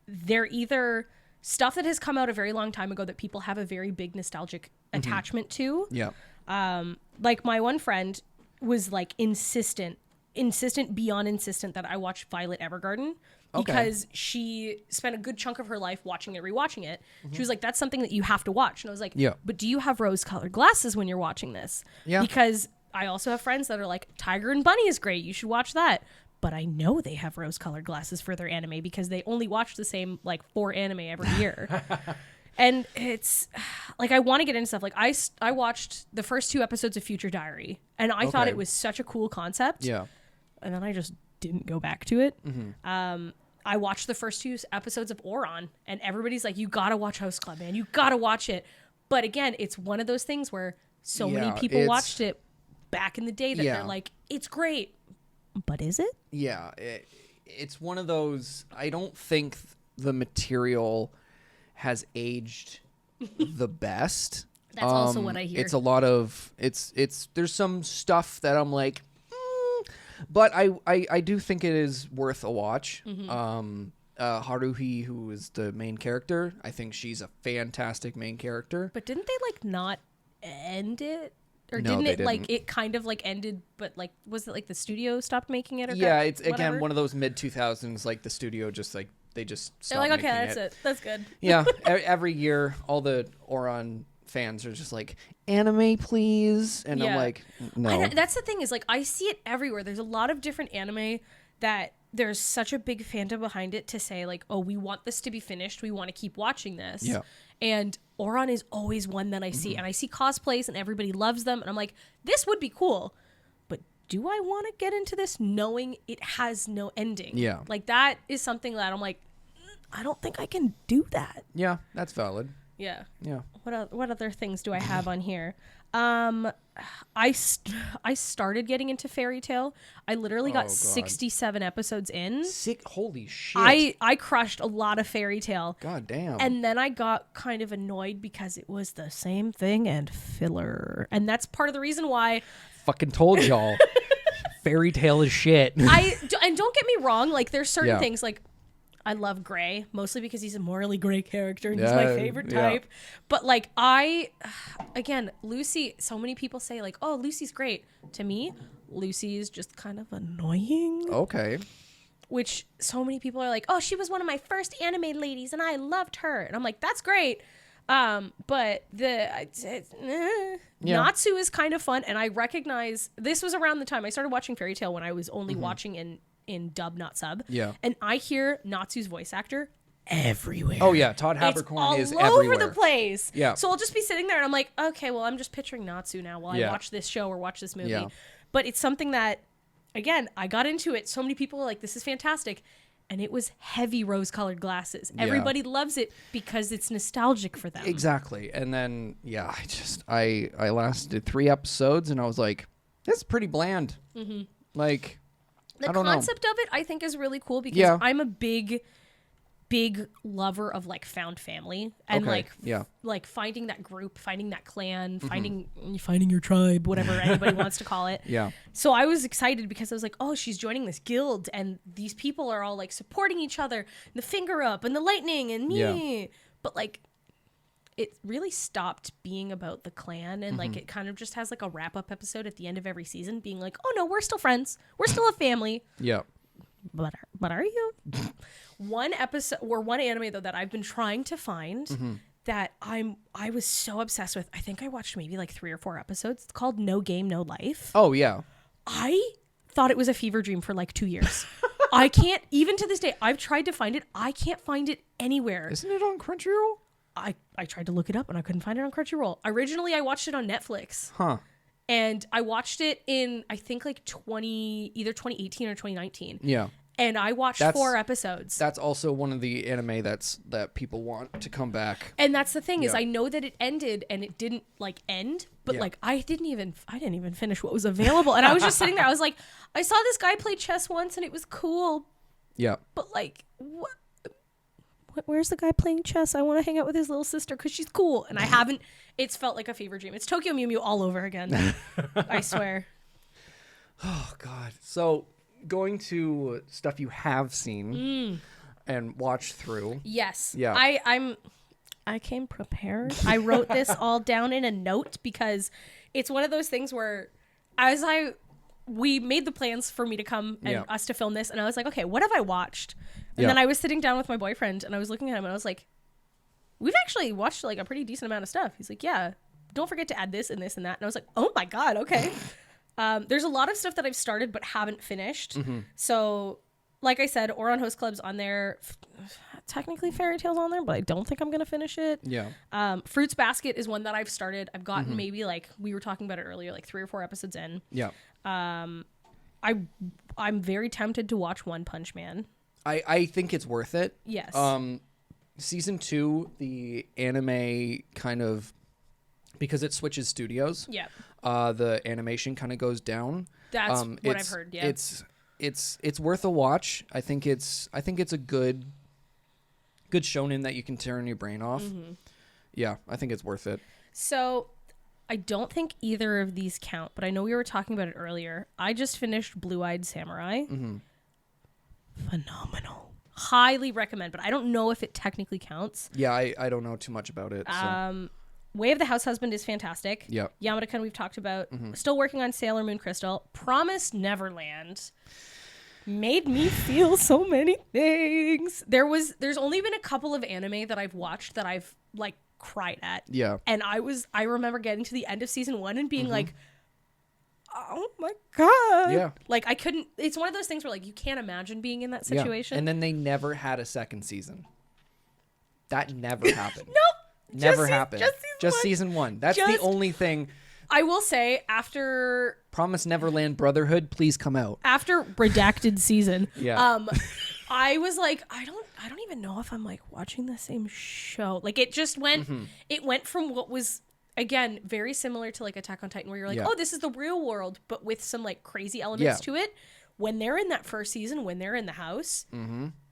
they're either stuff that has come out a very long time ago that people have a very big nostalgic attachment to. Yeah. Like, my one friend was, like, insistent beyond insistent that I watch Violet Evergarden because she spent a good chunk of her life watching it, rewatching it. She was like, that's something that you have to watch. And I was like, Yeah. but do you have rose-colored glasses when you're watching this? Yeah. Because I also have friends that are like, Tiger and Bunny is great. You should watch that. But I know they have rose-colored glasses for their anime because they only watch the same, like, 4 anime every year. And it's like, I want to get into stuff. Like, I watched the first 2 episodes of Future Diary, and I thought Okay. it was such a cool concept. Yeah. And then I just didn't go back to it. I watched the first 2 episodes of Oron, and everybody's like, you gotta watch Host Club, man. You gotta watch it. But again, it's one of those things where so many Yeah, people it's- watched it back in the day that Yeah. they're like, it's great. But is it? Yeah. It's one of those, I don't think the material has aged the best. That's also what I hear. It's a lot of there's some stuff that I'm like, but I do think it is worth a watch. Haruhi, who is the main character, I think she's a fantastic main character. But didn't they like not end it? Or No, didn't they it like didn't. it kind of like ended, but like was it like the studio stopped making it or Yeah, got- it's again whatever? one of those mid 2000s, like the studio just like they just They're stopped like, okay, making that's it. That's good. Yeah, every year all the Oron fans are just like, anime please, and I'm Yeah. like, I no. know- that's the thing is like I see it everywhere. There's a lot of different anime that there's such a big fandom behind it to say like, oh, we want this to be finished. We want to keep watching this. Yeah. And Oron is always one that I see, and I see cosplays and everybody loves them, and I'm like, this would be cool, but do I want to get into this knowing it has no ending? Yeah. Like that is something that I'm like, I don't think I can do that. Yeah, that's valid. Yeah. Yeah. What other things do I have on here? I started getting into Fairy Tale. I literally got God. 67 episodes in. Holy shit. I crushed a lot of Fairy Tale. God damn. And then I got kind of annoyed because it was the same thing and filler. And that's part of the reason why fucking told y'all. Fairy tale is shit. And don't get me wrong, like there's certain Yeah. things like I love Gray mostly because he's a morally gray character and he's my favorite type. But like again, Lucy, so many people say like, oh, Lucy's great. To me, Lucy is just kind of annoying. Okay. Which so many people are like, oh, she was one of my first anime ladies and I loved her. And I'm like, that's great. But Natsu is kind of fun. And I recognize this was around the time I started watching Fairy Tail when I was only watching in dub, not sub. Yeah. And I hear Natsu's voice actor everywhere. Oh yeah, Todd It's Habercorn is all everywhere. over the place. Yeah. So I'll just be sitting there and I'm like, okay, well, I'm just picturing Natsu now while I watch this show or watch this movie. Yeah. But it's something that, again, I got into it. So many people are like, this is fantastic. And it was heavy rose-colored glasses. Yeah. Everybody loves it because it's nostalgic for them. Exactly. And then I lasted 3 episodes and I was like, this is pretty bland. Mm-hmm. Like, The I don't concept of it, I think, is really cool because Yeah. I'm a big lover of like found family and Okay, like finding that group, finding that clan, finding your tribe, whatever anybody wants to call it. Yeah. So I was excited because I was like, oh, she's joining this guild and these people are all like supporting each other, the finger up and the lightning and me. Yeah. But like it really stopped being about the clan and like it kind of just has like a wrap up episode at the end of every season being like, oh no, we're still friends. We're still a family. Yeah. But are you? One episode or one anime though that I've been trying to find that I was so obsessed with. I think I watched maybe like 3 or 4 episodes. It's called No Game, No Life. Oh yeah. I thought it was a fever dream for like 2 years. I can't, even to this day, I've tried to find it. I can't find it anywhere. Isn't it on Crunchyroll? I tried to look it up and I couldn't find it on Crunchyroll. Originally, I watched it on Netflix. Huh. And I watched it in, I think like either 2018 or 2019. Yeah. And I watched 4 episodes. That's also one of the anime that people want to come back. And that's the thing is Yeah. I know that it ended and it didn't like end, but Yeah. like I didn't even finish what was available. And I was just sitting there. I was like, I saw this guy play chess once and it was cool, Yeah. but like what where's the guy playing chess? I want to hang out with his little sister because she's cool. And I haven't. It's felt like a fever dream. It's Tokyo Mew Mew all over again. I swear. Oh God. So going to stuff you have seen and watched through. Yes. Yeah. I came prepared. I wrote this all down in a note because it's one of those things where we made the plans for me to come and us to film this and I was like, okay, what have I watched? And then I was sitting down with my boyfriend and I was looking at him and I was like, we've actually watched like a pretty decent amount of stuff. He's like, yeah, don't forget to add this and this and that. And I was like, oh my God, okay. There's a lot of stuff that I've started but haven't finished. So like I said, Oron Host Club's on there. Technically Fairy Tail's on there, but I don't think I'm going to finish it. Yeah. Fruits Basket is one that I've started. I've gotten maybe like, we were talking about it earlier, like 3 or 4 episodes in. Yeah. I'm very tempted to watch One Punch Man. I think it's worth it. Yes. Season 2, the anime kind of, because it switches studios. Yeah. The animation kind of goes down. That's what I've heard. Yeah. It's worth a watch. I think it's a good shonen that you can turn your brain off. Yeah, I think it's worth it. So I don't think either of these count, but I know we were talking about it earlier. I just finished Blue Eyed Samurai. Phenomenal. Highly recommend, but I don't know if it technically counts. Yeah, I don't know too much about it. So. Way of the House Husband is fantastic. Yeah. Yamada-kun we've talked about. Still working on Sailor Moon Crystal. Promised Neverland made me feel so many things. There's only been a couple of anime that I've watched that I've like cried at. Yeah. And I remember getting to the end of season 1 and being like, oh my God. Yeah. Like I couldn't, it's one of those things where like you can't imagine being in that situation. Yeah. And then they never had a second season. That never happened. Nope. Never happened. Just season 1. That's the only thing. I will say after Promise Neverland Brotherhood, please come out. After redacted season, Yeah. I was like, I don't even know if I'm like watching the same show. Like it just went, it went from what was again very similar to like Attack on Titan, where you're like, oh, this is the real world, but with some like crazy elements to it. When they're in that first season, when they're in the house.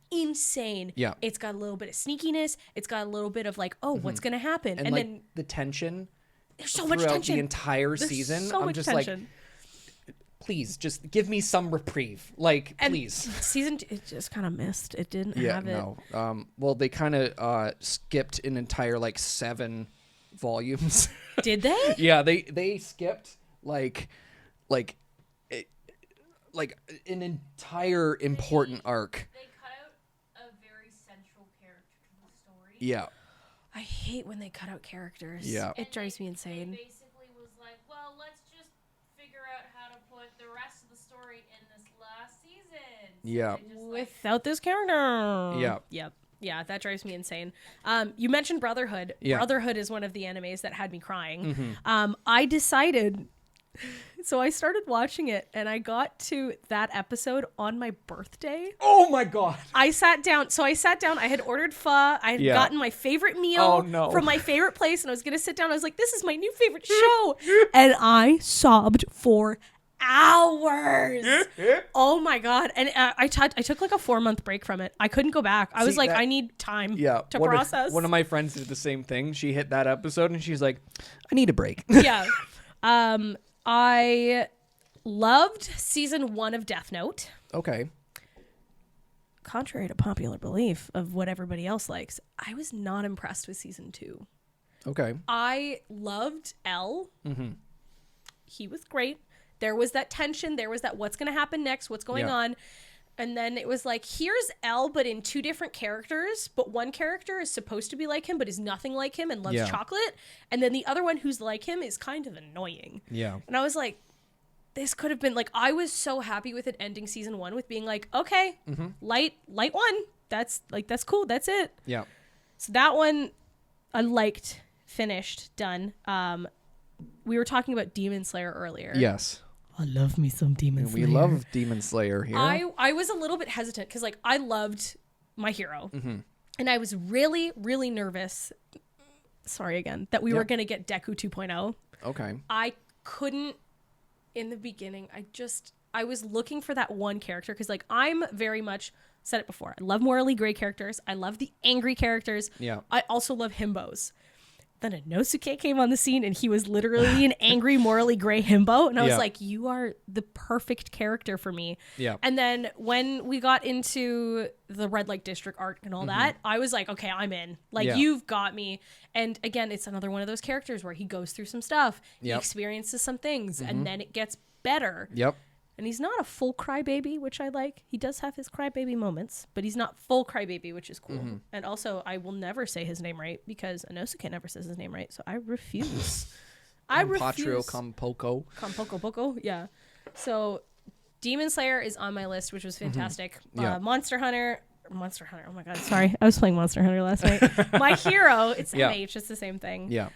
Insane. Yeah. It's got a little bit of sneakiness. It's got a little bit of like, oh, what's gonna happen? And like, then the tension. There's so much throughout tension. the entire There's season. so I'm much just tension. please just give me some reprieve. Like, And please. Season 2, it just kind of missed. It didn't Yeah, have it. no. Well, they kind of skipped an entire like 7 volumes. Did they? Yeah, they skipped like an entire important arc. They cut out a very central character to the story. Yeah. I hate when they cut out characters. Yeah. It drives me insane. They basically was like, well, let's just figure out how to put the rest of the story in this last season. So Yeah. they just, Without this character. Yeah. Yep. Yeah, that drives me insane. You mentioned Brotherhood. Yeah. Brotherhood is one of the animes that had me crying. Mm-hmm. I decided, so I started watching it, and I got to that episode on my birthday. Oh my god. I sat down. I had ordered pho. I had Yeah. gotten my favorite meal Oh, no. from my favorite place, and I was going to sit down. I was like, this is my new favorite show. And I sobbed for hours. Oh my god. And I took like a 4-month break from it. I couldn't go back. I was See, like, that- I need time Yeah. to one process. Of, one of my friends did the same thing. She hit that episode and she's like, I need a break. Yeah. I loved season 1 of Death Note. Okay. Contrary to popular belief of what everybody else likes, I was not impressed with season 2. Okay. I loved L. Mm-hmm. He was great. There was that tension. There was that what's going to happen next, what's going Yeah. on. And then it was like, here's L, but in 2 different characters. But one character is supposed to be like him, but is nothing like him and loves Yeah. chocolate. And then the other one who's like him is kind of annoying. Yeah. And I was like, this could have been like, I was so happy with it ending season 1 with being like, okay, light 1. That's cool. That's it. Yeah. So that one I liked, finished, done. We were talking about Demon Slayer earlier. Yes. I love me some Demon And we love Demon Slayer here. I was a little bit hesitant because like I loved My Hero. And I was really, really nervous. Sorry again, that we were going to get Deku 2.0. Okay. I couldn't in the beginning. I was looking for that one character because like I'm very much said it before. I love morally gray characters. I love the angry characters. Yeah. I also love himbos. Then a Inosuke came on the scene and he was literally an angry, morally gray himbo. And I was Yeah. like, you are the perfect character for me. Yeah. And then when we got into the Red Light District arc and all that, I was like, okay, I'm in. Like, Yeah. you've got me. And again, it's another one of those characters where he goes through some stuff. He Yep. experiences some things and then it gets better. Yep. And he's not a full crybaby, which I like. He does have his crybaby moments, but he's not full crybaby, which is cool. And also, I will never say his name right because Inosuke never says his name right, so I refuse. Patrio Compoko. Compoko Boko, yeah. So, Demon Slayer is on my list, which was fantastic. Yeah. Monster Hunter. Oh my god, sorry. I was playing Monster Hunter last night. My Hero, it's Yeah. MH, it's the same thing. Yeah.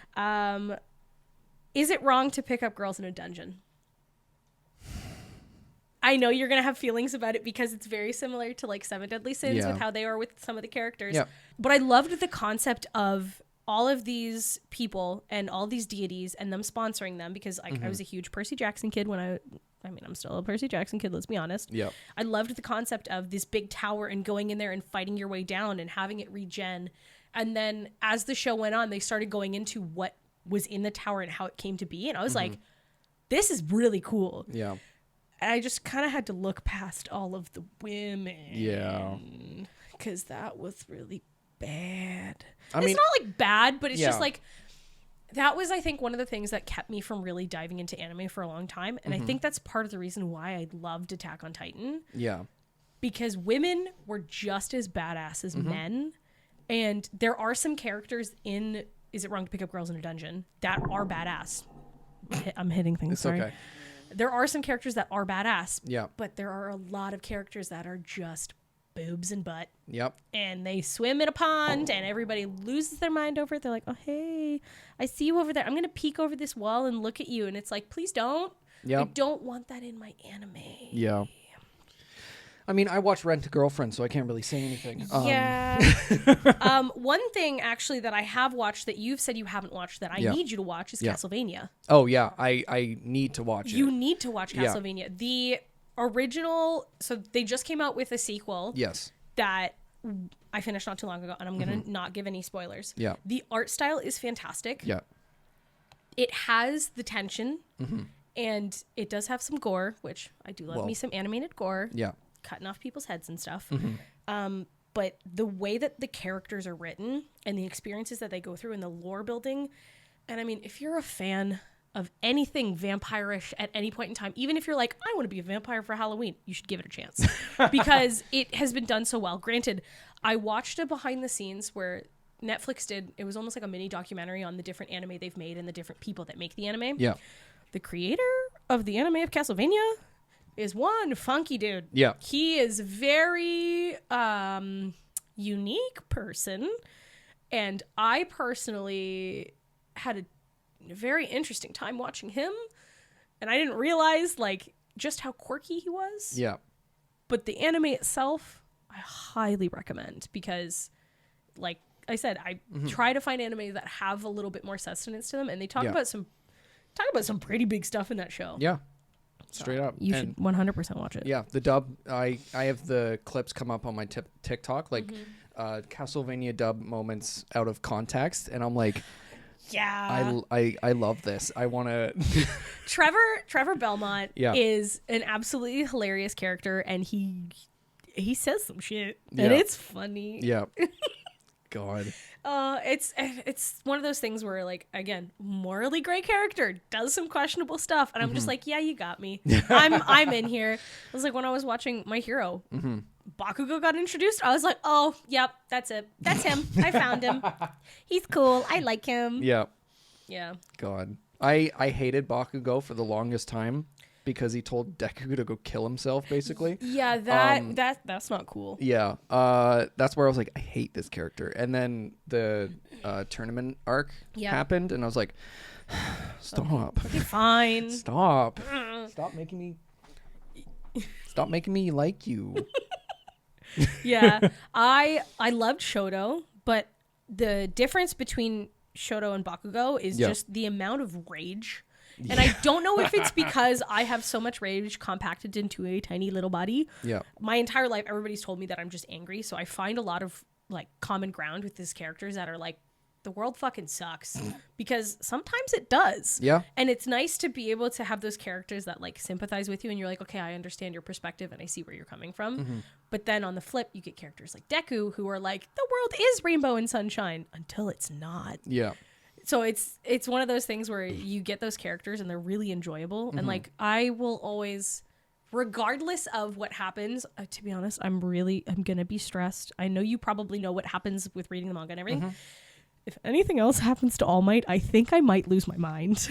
Is it wrong to pick up girls in a dungeon? I know you're going to have feelings about it because it's very similar to like Seven Deadly Sins Yeah. with how they are with some of the characters. Yeah. But I loved the concept of all of these people and all these deities and them sponsoring them because I was a huge Percy Jackson kid when I'm still a Percy Jackson kid, let's be honest. Yeah. I loved the concept of this big tower and going in there and fighting your way down and having it regen. And then as the show went on, they started going into what was in the tower and how it came to be. And I was like, this is really cool. Yeah. And I just kind of had to look past all of the women. Yeah. Because that was really bad. I It's mean- not like bad, but it's Yeah. just like, that was, I think, one of the things that kept me from really diving into anime for a long time. And I think that's part of the reason why I loved Attack on Titan. Yeah. Because women were just as badass as men. And there are some characters in Is It Wrong to Pick Up Girls in a Dungeon that are badass. I'm hitting things, It's sorry. okay. There are some characters that are badass. Yeah. But there are a lot of characters that are just boobs and butt. Yep. And they swim in a pond and everybody loses their mind over it. They're like, oh, hey, I see you over there. I'm going to peek over this wall and look at you. And it's like, please don't. Yep. I don't want that in my anime. Yeah. I mean, I watch Rent a Girlfriend, so I can't really say anything. Yeah. One thing actually that I have watched that you've said you haven't watched that I Yeah. need you to watch is Yeah. Castlevania. Oh, yeah. I need to watch You it. need to watch Yeah. Castlevania. The original, so they just came out with a sequel Yes. that I finished not too long ago, and I'm going to not give any spoilers. Yeah. The art style is fantastic. Yeah. It has the tension. And it does have some gore, which I do love me some animated gore. Yeah. Cutting off people's heads and stuff. But the way that the characters are written and the experiences that they go through and the lore building, and I mean, if you're a fan of anything vampirish at any point in time, even if you're like, I want to be a vampire for Halloween, you should give it a chance because it has been done so well. Granted, I watched a behind the scenes where Netflix did, it was almost like a mini documentary on the different anime they've made and the different people that make the anime. Yeah. The creator of the anime of Castlevania is one funky dude. Yeah. He is very unique person. And I personally had a very interesting time watching him. And I didn't realize like just how quirky he was. Yeah. But the anime itself, I highly recommend because like I said, I try to find anime that have a little bit more sustenance to them. And they talk about some pretty big stuff in that show. Yeah. Straight up. You should 100% watch it. Yeah, the dub. I have the clips come up on my TikTok, like Castlevania dub moments out of context, and I'm like, yeah, I love this. I want to. Trevor Belmont is an absolutely hilarious character, and he says some shit, and it's funny. Yeah. God. It's one of those things where, like, again, morally gray character does some questionable stuff, and I'm just like, yeah, you got me. I'm in here. It was like when I was watching My Hero, Bakugo got introduced. I was like, oh, yep, that's it. That's him. I found him. He's cool. I like him. Yeah. Yeah. God, I hated Bakugo for the longest time because he told Deku to go kill himself, basically. Yeah, that's not cool. Yeah, that's where I was like, I hate this character. And then the tournament arc happened, and I was like, stop. Okay, fine. Stop making me like you. Yeah, I loved Shoto, but the difference between Shoto and Bakugo is just the amount of rage. And I don't know if it's because I have so much rage compacted into a tiny little body. Yeah. My entire life, everybody's told me that I'm just angry. So I find a lot of like common ground with these characters that are like, the world fucking sucks. Because sometimes it does. Yeah. And it's nice to be able to have those characters that like sympathize with you and you're like, okay, I understand your perspective and I see where you're coming from. But then on the flip, you get characters like Deku who are like, the world is rainbow and sunshine until it's not. Yeah. So it's one of those things where you get those characters and they're really enjoyable. And like, I will always, regardless of what happens, to be honest, I'm going to be stressed. I know you probably know what happens with reading the manga and everything. If anything else happens to All Might, I think I might lose my mind.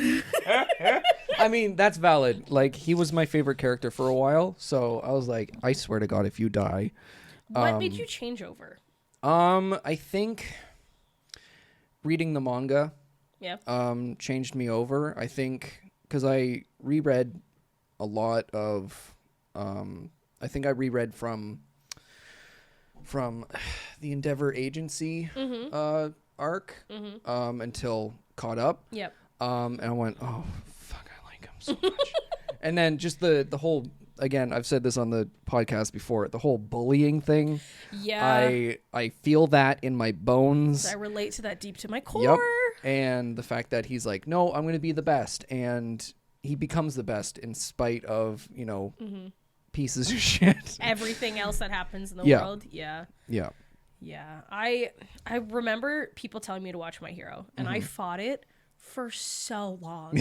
I mean, that's valid. Like, he was my favorite character for a while. So I was like, I swear to God, if you die. What made you change over? I think reading the manga changed me over. I think because I reread a lot of I think I reread from the Endeavor Agency arc until Caught Up. Yep. And I went, oh fuck, I like him so much. And then just the whole, again, I've said this on the podcast before, the whole bullying thing. Yeah. I feel that in my bones. I relate to that deep to my core. Yep. And the fact that he's like, no, I'm going to be the best. And he becomes the best in spite of, pieces of shit. Everything else that happens in the world. Yeah. Yeah. Yeah. I remember people telling me to watch My Hero, and I fought it for so long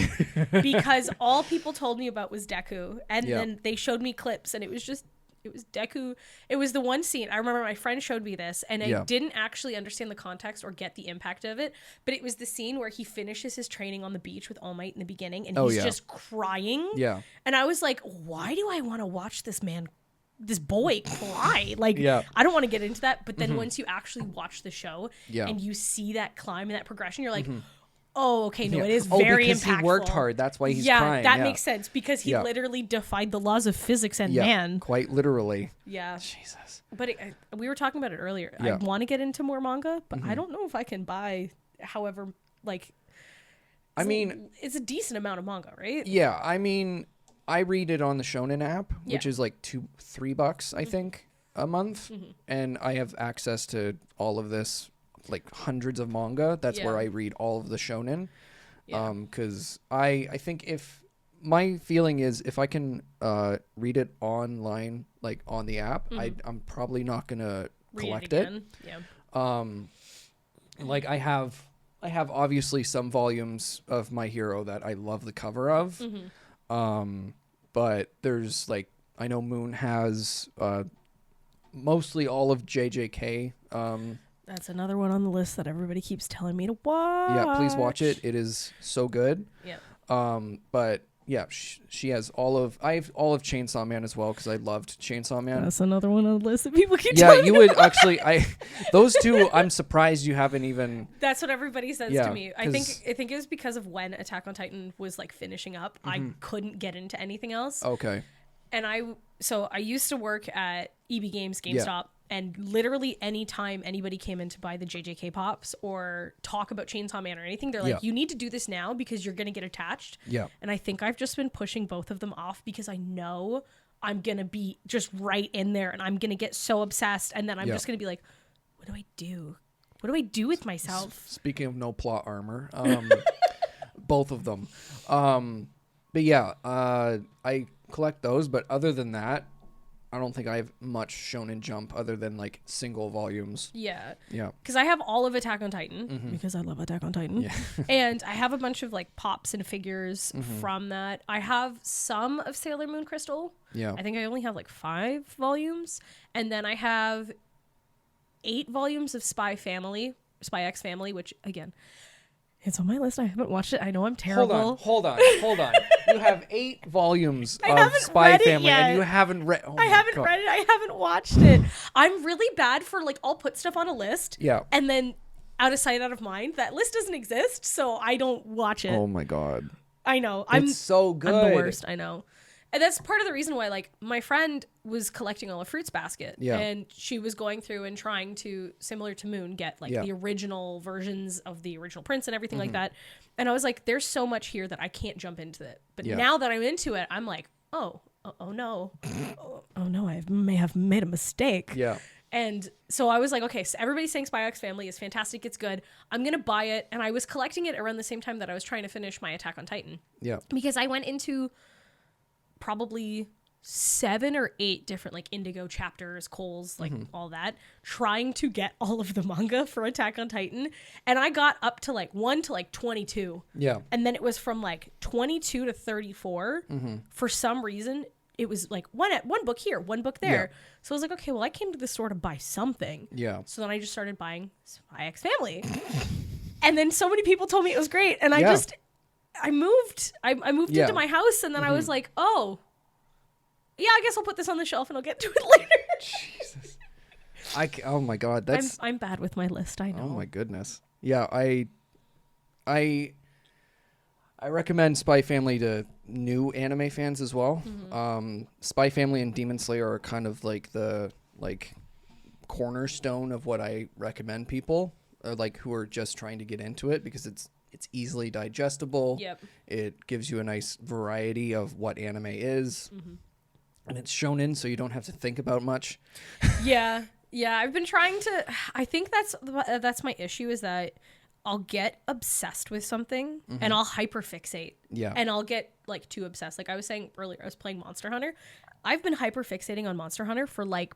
because all people told me about was Deku, and then they showed me clips, and it was Deku. It was the one scene I remember my friend showed me this, and I didn't actually understand the context or get the impact of it, but it was the scene where he finishes his training on the beach with All Might in the beginning, and he's just crying. Yeah. And I was like, why do I want to watch this boy cry? Like, I don't want to get into that. But then once you actually watch the show and you see that climb and that progression, you're like, oh, okay, no, it is very because impactful. He worked hard. That's why he's crying. That makes sense because he literally defied the laws of physics and man. Quite literally. Yeah. Jesus. But we were talking about it earlier. I want to get into more manga, but I don't know if I can buy, however, like, I mean, it's a decent amount of manga, right? Yeah. I mean, I read it on the Shonen app, which is like $3, I think, a month. And I have access to all of this, like hundreds of manga. That's where I read all of the shonen. Because I think if my feeling is if I can read it online, like on the app, I'm probably not gonna collect it. Yeah. Like I have obviously some volumes of My Hero that I love the cover of. But there's like, I know Moon has mostly all of JJK. That's another one on the list that everybody keeps telling me to watch. Yeah, please watch it. It is so good. Yeah. But yeah, she has I have all of Chainsaw Man as well because I loved Chainsaw Man. That's another one on the list that people keep Yeah, telling me you to would watch. actually. Those two, I'm surprised you haven't even. That's what everybody says Yeah, to me. I think 'cause- it was because of when Attack on Titan was like finishing up. I couldn't get into anything else. Okay. And I used to work at EB Games GameStop, and literally anytime anybody came in to buy the JJK Pops or talk about Chainsaw Man or anything, they're like, Yeah. you need to do this now because you're going to get attached. Yeah. And I think I've just been pushing both of them off because I know I'm going to be just right in there and I'm going to get so obsessed. And then I'm just going to be like, what do I do? What do I do with myself? Speaking of no plot armor, both of them. But yeah, I collect those. But other than that, I don't think I have much Shonen Jump other than like single volumes. Yeah. Yeah. Because I have all of Attack on Titan because I love Attack on Titan. Yeah. And I have a bunch of like pops and figures from that. I have some of Sailor Moon Crystal. Yeah. I think I only have like 5 volumes. And then I have 8 volumes of Spy X Family, which again, it's on my list. I haven't watched it. I know I'm terrible. Hold on. You have 8 volumes of haven't Spy read it Family yet. and you haven't read. Oh I haven't read it. I haven't watched it. I'm really bad for like, I'll put stuff on a list. Yeah. And then out of sight, out of mind. That list doesn't exist, so I don't watch it. Oh my god. I know. It's so good. I'm the worst. I know. And that's part of the reason why, like, my friend was collecting all of Fruits Basket. Yeah. And she was going through and trying to, similar to Moon, get, like, the original versions of the original prints and everything like that. And I was like, there's so much here that I can't jump into it. But now that I'm into it, I'm like, oh no. oh no, may have made a mistake. Yeah. And so I was like, okay, so everybody's saying Spy X Family is fantastic. It's good. I'm going to buy it. And I was collecting it around the same time that I was trying to finish my Attack on Titan. Yeah. Because I went into probably 7 or 8 different like Indigo chapters, Coles, like all that, trying to get all of the manga for Attack on Titan. And I got up to like 1 to like 22. Yeah. And then it was from like 22 to 34. For some reason, it was like one book here, one book there. Yeah. So I was like, okay, well, I came to the store to buy something. Yeah. So then I just started buying Spy X Family. And then so many people told me it was great. And I moved into my house, and then I was like, oh, yeah, I guess I'll put this on the shelf and I'll get to it later. Jesus. Oh my god, that's I'm bad with my list, I know. Oh my goodness. Yeah, I recommend Spy Family to new anime fans as well. Spy Family and Demon Slayer are kind of like the cornerstone of what I recommend people like who are just trying to get into it because it's easily digestible. Yep. It gives you a nice variety of what anime is. And it's shonen, so you don't have to think about much. Yeah. I've been trying to. I think that's my issue is that I'll get obsessed with something and I'll hyperfixate. Yeah. And I'll get like too obsessed. Like I was saying earlier, I was playing Monster Hunter. I've been hyperfixating on Monster Hunter for like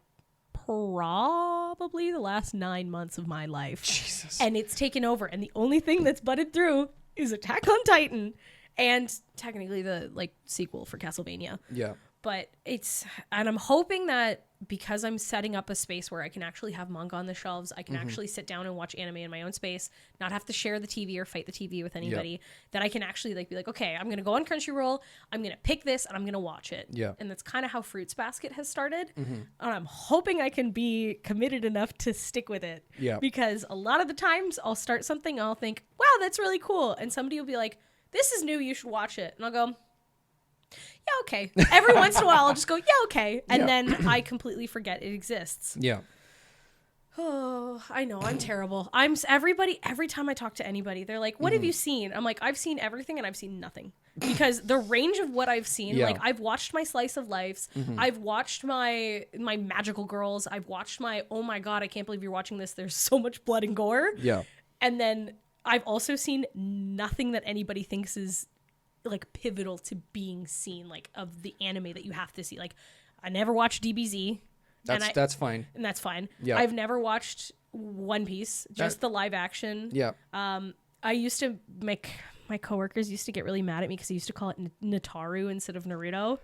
probably the last 9 months of my life. Jesus. And it's taken over. And the only thing that's butted through is Attack on Titan and technically the like sequel for Castlevania. Yeah. But and I'm hoping that because I'm setting up a space where I can actually have manga on the shelves, I can actually sit down and watch anime in my own space, not have to share the TV or fight the TV with anybody, that I can actually like be like, okay, I'm going to go on Crunchyroll, I'm going to pick this and I'm going to watch it. Yeah. And that's kind of how Fruits Basket has started. And I'm hoping I can be committed enough to stick with it. Yeah. Because a lot of the times I'll start something and I'll think, wow, that's really cool. And somebody will be like, this is new, you should watch it. And I'll go, yeah, okay. Every once in a while, I'll just go, yeah, okay. And then I completely forget it exists. Yeah. Oh, I know. I'm terrible. Every time I talk to anybody, they're like, what have you seen? I'm like, I've seen everything and I've seen nothing. Because the range of what I've seen, like I've watched my Slice of Lives. I've watched my Magical Girls. I've watched my, oh my God, I can't believe you're watching this. There's so much blood and gore. Yeah. And then I've also seen nothing that anybody thinks is like pivotal to being seen, like of the anime that you have to see. Like I never watched DBZ. That's fine. And that's fine. Yeah. I've never watched One Piece, just the live action. Yeah. I used to make my coworkers used to get really mad at me because I used to call it Nataru instead of Naruto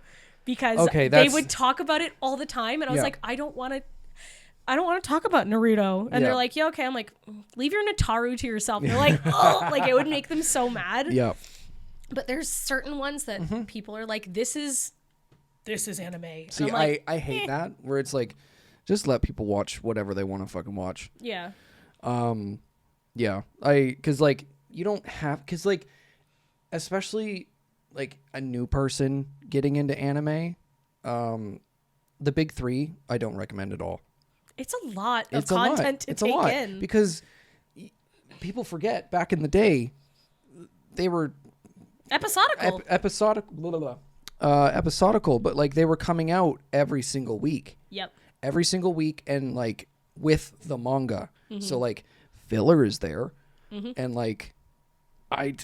because they would talk about it all the time, and I was like, I don't want to talk about Naruto, and they're like, yeah, okay. I'm like, leave your Nataru to yourself. And they're like, oh, like it would make them so mad. Yeah. But there's certain ones that people are like, this is anime. See, like, I hate that where it's like, just let people watch whatever they want to fucking watch. Yeah. Yeah. Cause like you don't have, cause like, especially like a new person getting into anime, the big three, I don't recommend at all. It's a lot of content to take in. Because people forget back in the day, they were episodical. Episodical, but like they were coming out every single week. Yep. Every single week, and like with the manga. So like filler is there, and like I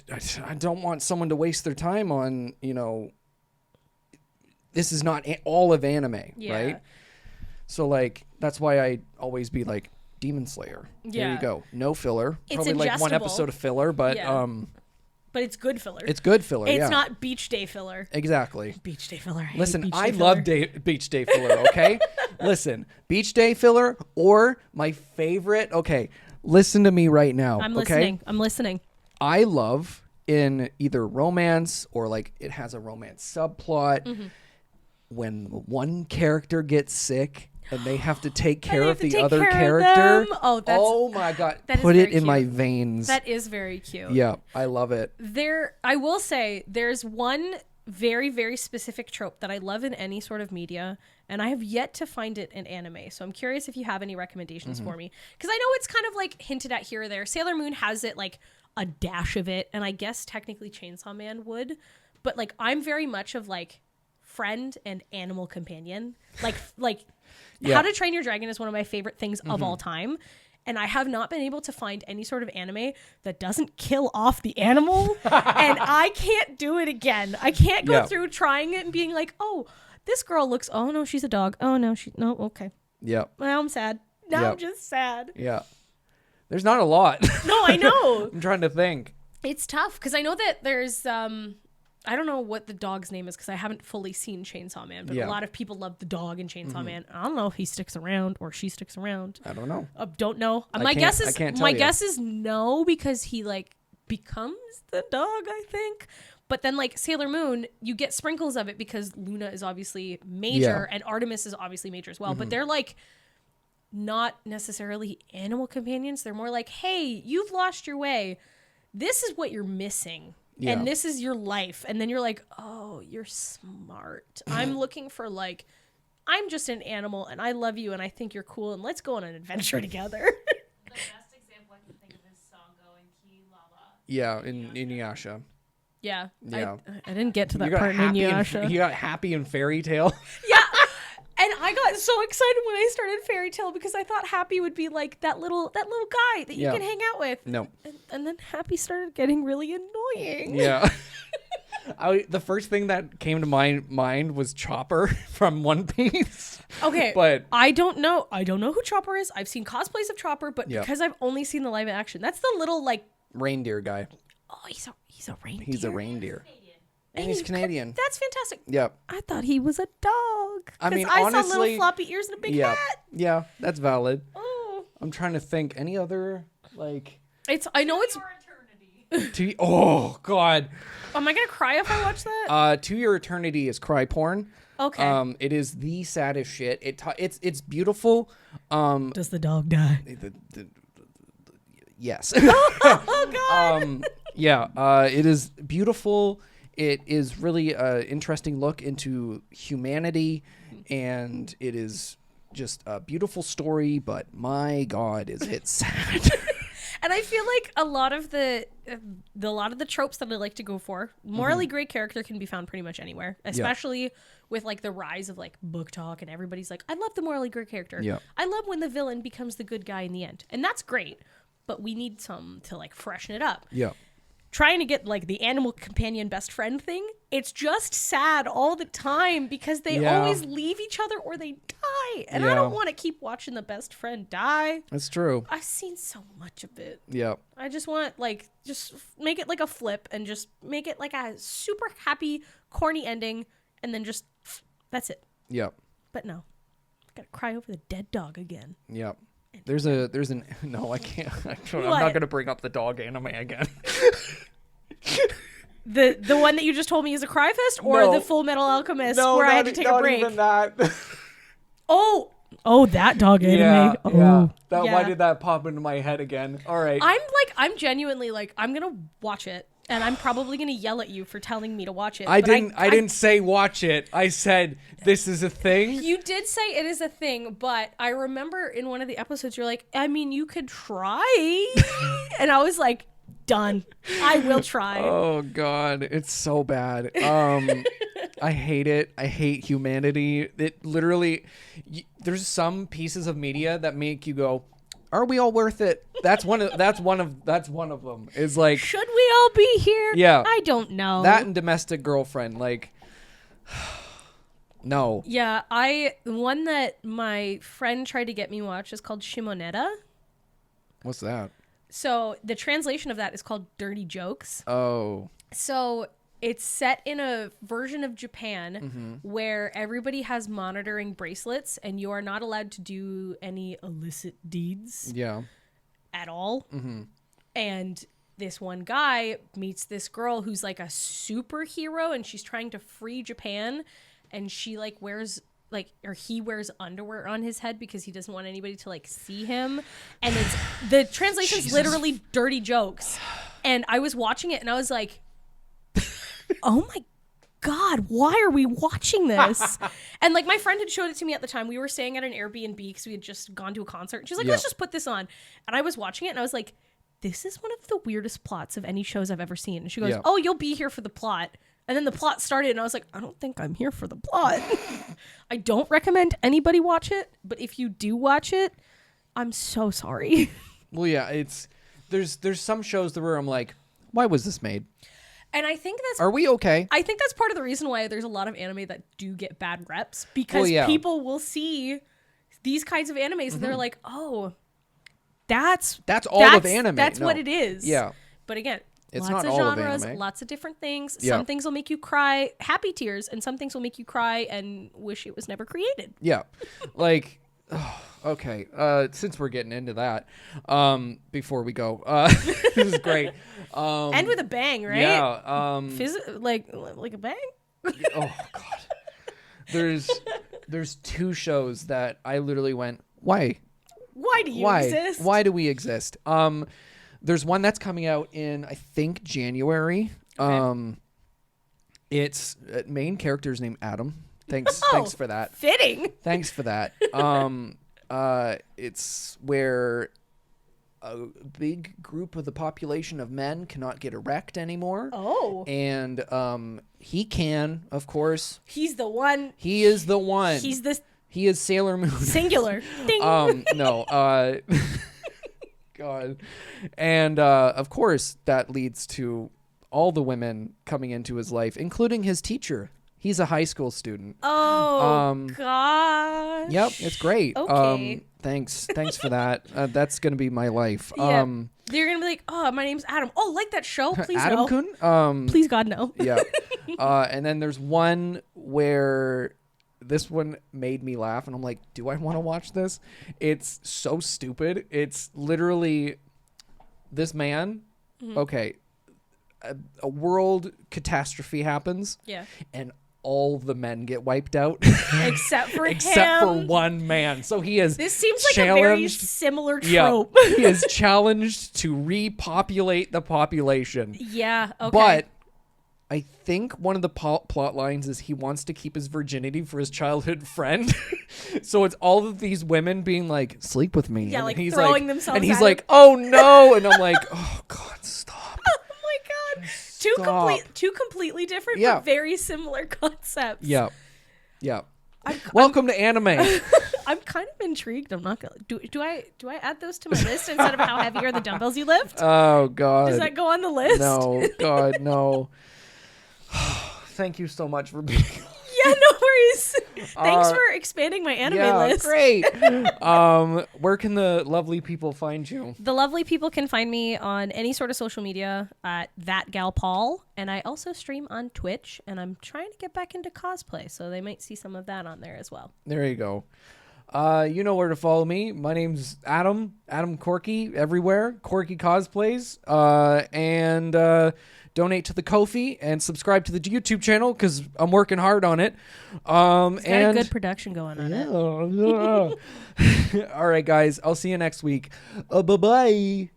don't want someone to waste their time on, you know, this is not all of anime, right? So like that's why I always be like Demon Slayer. There you go. No filler. It's probably like one episode of filler, but but it's good filler. It's good filler. It's not beach day filler. Exactly. Beach day filler. Listen, I love beach day filler, okay? Listen, beach day filler or my favorite. Okay, listen to me right now. I'm listening. Okay? I'm listening. I love in either romance or like it has a romance subplot when one character gets sick and they have to take care of the other character. Oh my God. Put it in my veins. That is very cute. Yeah, I love it. I will say there's one very, very specific trope that I love in any sort of media, and I have yet to find it in anime. So I'm curious if you have any recommendations for me. Because I know it's kind of like hinted at here or there. Sailor Moon has it, like a dash of it, and I guess technically Chainsaw Man would. But like I'm very much of like friend and animal companion. Like How to Train Your Dragon is one of my favorite things of all time. And I have not been able to find any sort of anime that doesn't kill off the animal. And I can't do it again. I can't go through trying it and being like, oh, this girl looks, oh no, she's a dog. Oh no, okay. Yeah. Now I'm sad. Now I'm just sad. Yeah. There's not a lot. No, I know. I'm trying to think. It's tough because I know that there's, I don't know what the dog's name is because I haven't fully seen Chainsaw Man, but a lot of people love the dog in Chainsaw Man. I don't know if he sticks around or she sticks around. I don't know. Don't know. My guess is no, because he like becomes the dog, I think. But then like Sailor Moon, you get sprinkles of it because Luna is obviously major and Artemis is obviously major as well. But they're like not necessarily animal companions. They're more like, hey, you've lost your way. This is what you're missing. Yeah. And this is your life. And then you're like, oh, you're smart. I'm looking for like, I'm just an animal and I love you and I think you're cool and let's go on an adventure together. The best example I can think of is Sango and Ki Lava. Yeah, in Inuyasha. Yeah. Yeah. I didn't get to that part in Inuyasha. You got Happy in Fairy Tail. Yeah. And I got so excited when I started Fairy Tail because I thought Happy would be like that little guy that you can hang out with. No. And then Happy started getting really annoying. Yeah. The first thing that came to my mind was Chopper from One Piece. Okay. But I don't know who Chopper is. I've seen cosplays of Chopper, but because I've only seen the live action, that's the little like reindeer guy. Oh, he's a reindeer. He's a reindeer. And he's Canadian. That's fantastic. Yep. I thought he was a dog. I mean, I honestly, saw little floppy ears and a big hat. Yeah, that's valid. Oh. I'm trying to think. Any other, like... I know it's... Oh, God. Am I going to cry if I watch that? To Your Eternity is cry porn. Okay. It is the saddest shit. It's beautiful. Does the dog die? Yes. Oh, God. It is beautiful. It is really an interesting look into humanity, and it is just a beautiful story, but my God, is it sad. And I feel like a lot of the tropes that I like to go for, morally great character can be found pretty much anywhere, especially with like the rise of like book talk and everybody's like, I love the morally great character. Yeah. I love when the villain becomes the good guy in the end. And that's great, but we need some to like freshen it up. Yeah. trying to get like the animal companion best friend thing. It's just sad all the time because they always leave each other or they die. And I don't want to keep watching the best friend die. That's true. I've seen so much of it. Yeah. I just want like just make it like a flip and just make it like a super happy corny ending and then just that's it. Yep. But no. I gotta cry over the dead dog again. Yep. There's an no, I can't. I'm not gonna bring up the dog anime again. The one that you just told me is a cry fest, or No. the Full Metal Alchemist where I had to take a break. Even that. Oh, that dog anime. Yeah. Yeah. Why did that pop into my head again? All right. I'm genuinely like, I'm gonna watch it, and I'm probably gonna yell at you for telling me to watch it. I but didn't say watch it. I said this is a thing. You did say it is a thing, but I remember in one of the episodes you're like, I mean, you could try, and I was like, done. I will try. Oh God, it's so bad. I hate it. I hate humanity. It literally, there's some pieces of media that make you go, are we all worth it? That's one of them. Is like, should we all be here? Yeah. I don't know. That and Domestic Girlfriend, like, no. Yeah, one that my friend tried to get me watch is called Shimoneta. What's that? So the translation of that is called Dirty Jokes. Oh. So it's set in a version of Japan where everybody has monitoring bracelets and you are not allowed to do any illicit deeds at all. And this one guy meets this girl who's like a superhero and she's trying to free Japan, and she like he wears underwear on his head because he doesn't want anybody to like see him. And it's the translation's literally Dirty Jokes. And I was watching it and I was like, oh my God, why are we watching this? And like my friend had showed it to me at the time. We were staying at an Airbnb because we had just gone to a concert. She's like, let's just put this on. And I was watching it and I was like, this is one of the weirdest plots of any shows I've ever seen. And she goes, oh, you'll be here for the plot. And then the plot started and I was like, I don't think I'm here for the plot. I don't recommend anybody watch it, but if you do watch it, I'm so sorry. Well, yeah, there's some shows where I'm like, why was this made? And I think that's... Are we okay? I think that's part of the reason why there's a lot of anime that do get bad reps, because people will see these kinds of animes and they're like, oh, that's all of anime. That's what it is. Yeah. But again, it's lots not of all genres, of anime. lots of different things. Yeah. Some things will make you cry happy tears, and some things will make you cry and wish it was never created. Yeah. Like, okay. Since we're getting into that, before we go, this is great. End with a bang, right? Yeah. Like a bang? Oh God. There's two shows that I literally went, why? Why do you exist? Why do we exist? There's one that's coming out in, I think, January. Okay. Its main character's named Adam. Thanks for that. Fitting. Thanks for that. It's where a big group of the population of men cannot get erect anymore. Oh. And he can, of course. He's the one. He is the one. He is Sailor Moon. Singular. Ding. No. God. And of course that leads to all the women coming into his life, including his teacher. He's a high school student. Oh, gosh. Yep, it's great. Okay. Thanks for that. That's gonna be my life. Yeah. They're gonna be like, oh, my name's Adam. Oh, like that show? Please no. Adam-kun? Please, God, no. Yeah. And then there's one where this one made me laugh, and I'm like, do I want to watch this? It's so stupid. It's literally this man. Mm-hmm. Okay. A world catastrophe happens. Yeah. And all the men get wiped out. Except for him. Except for one man. So he is This seems like a very similar trope. Yeah, he is challenged to repopulate the population. Yeah, okay. But I think one of the plot lines is he wants to keep his virginity for his childhood friend. So it's all of these women being like, sleep with me. Yeah, and like he's throwing themselves And he's at like, him. oh no. And I'm like, oh God, stop. Oh my God. Two completely different but very similar concepts. Yeah. Yeah. Welcome to anime. I'm kind of intrigued. I'm not gonna do I add those to my list instead of how heavy are the dumbbells you lift? Oh God. Does that go on the list? No, God, no. Thank you so much for being. Yeah, no worries. Thanks for expanding my anime list. Great. Where can the lovely people find you? The lovely people can find me on any sort of social media at thatgalpaul, and I also stream on Twitch, and I'm trying to get back into cosplay, so they might see some of that on there as well. There you go. You know where to follow me. My name's Adam Corky, everywhere. Corky Cosplays. And donate to the Ko-fi and subscribe to the YouTube channel because I'm working hard on it. It's got a good production going on it. All right, guys. I'll see you next week. Bye-bye.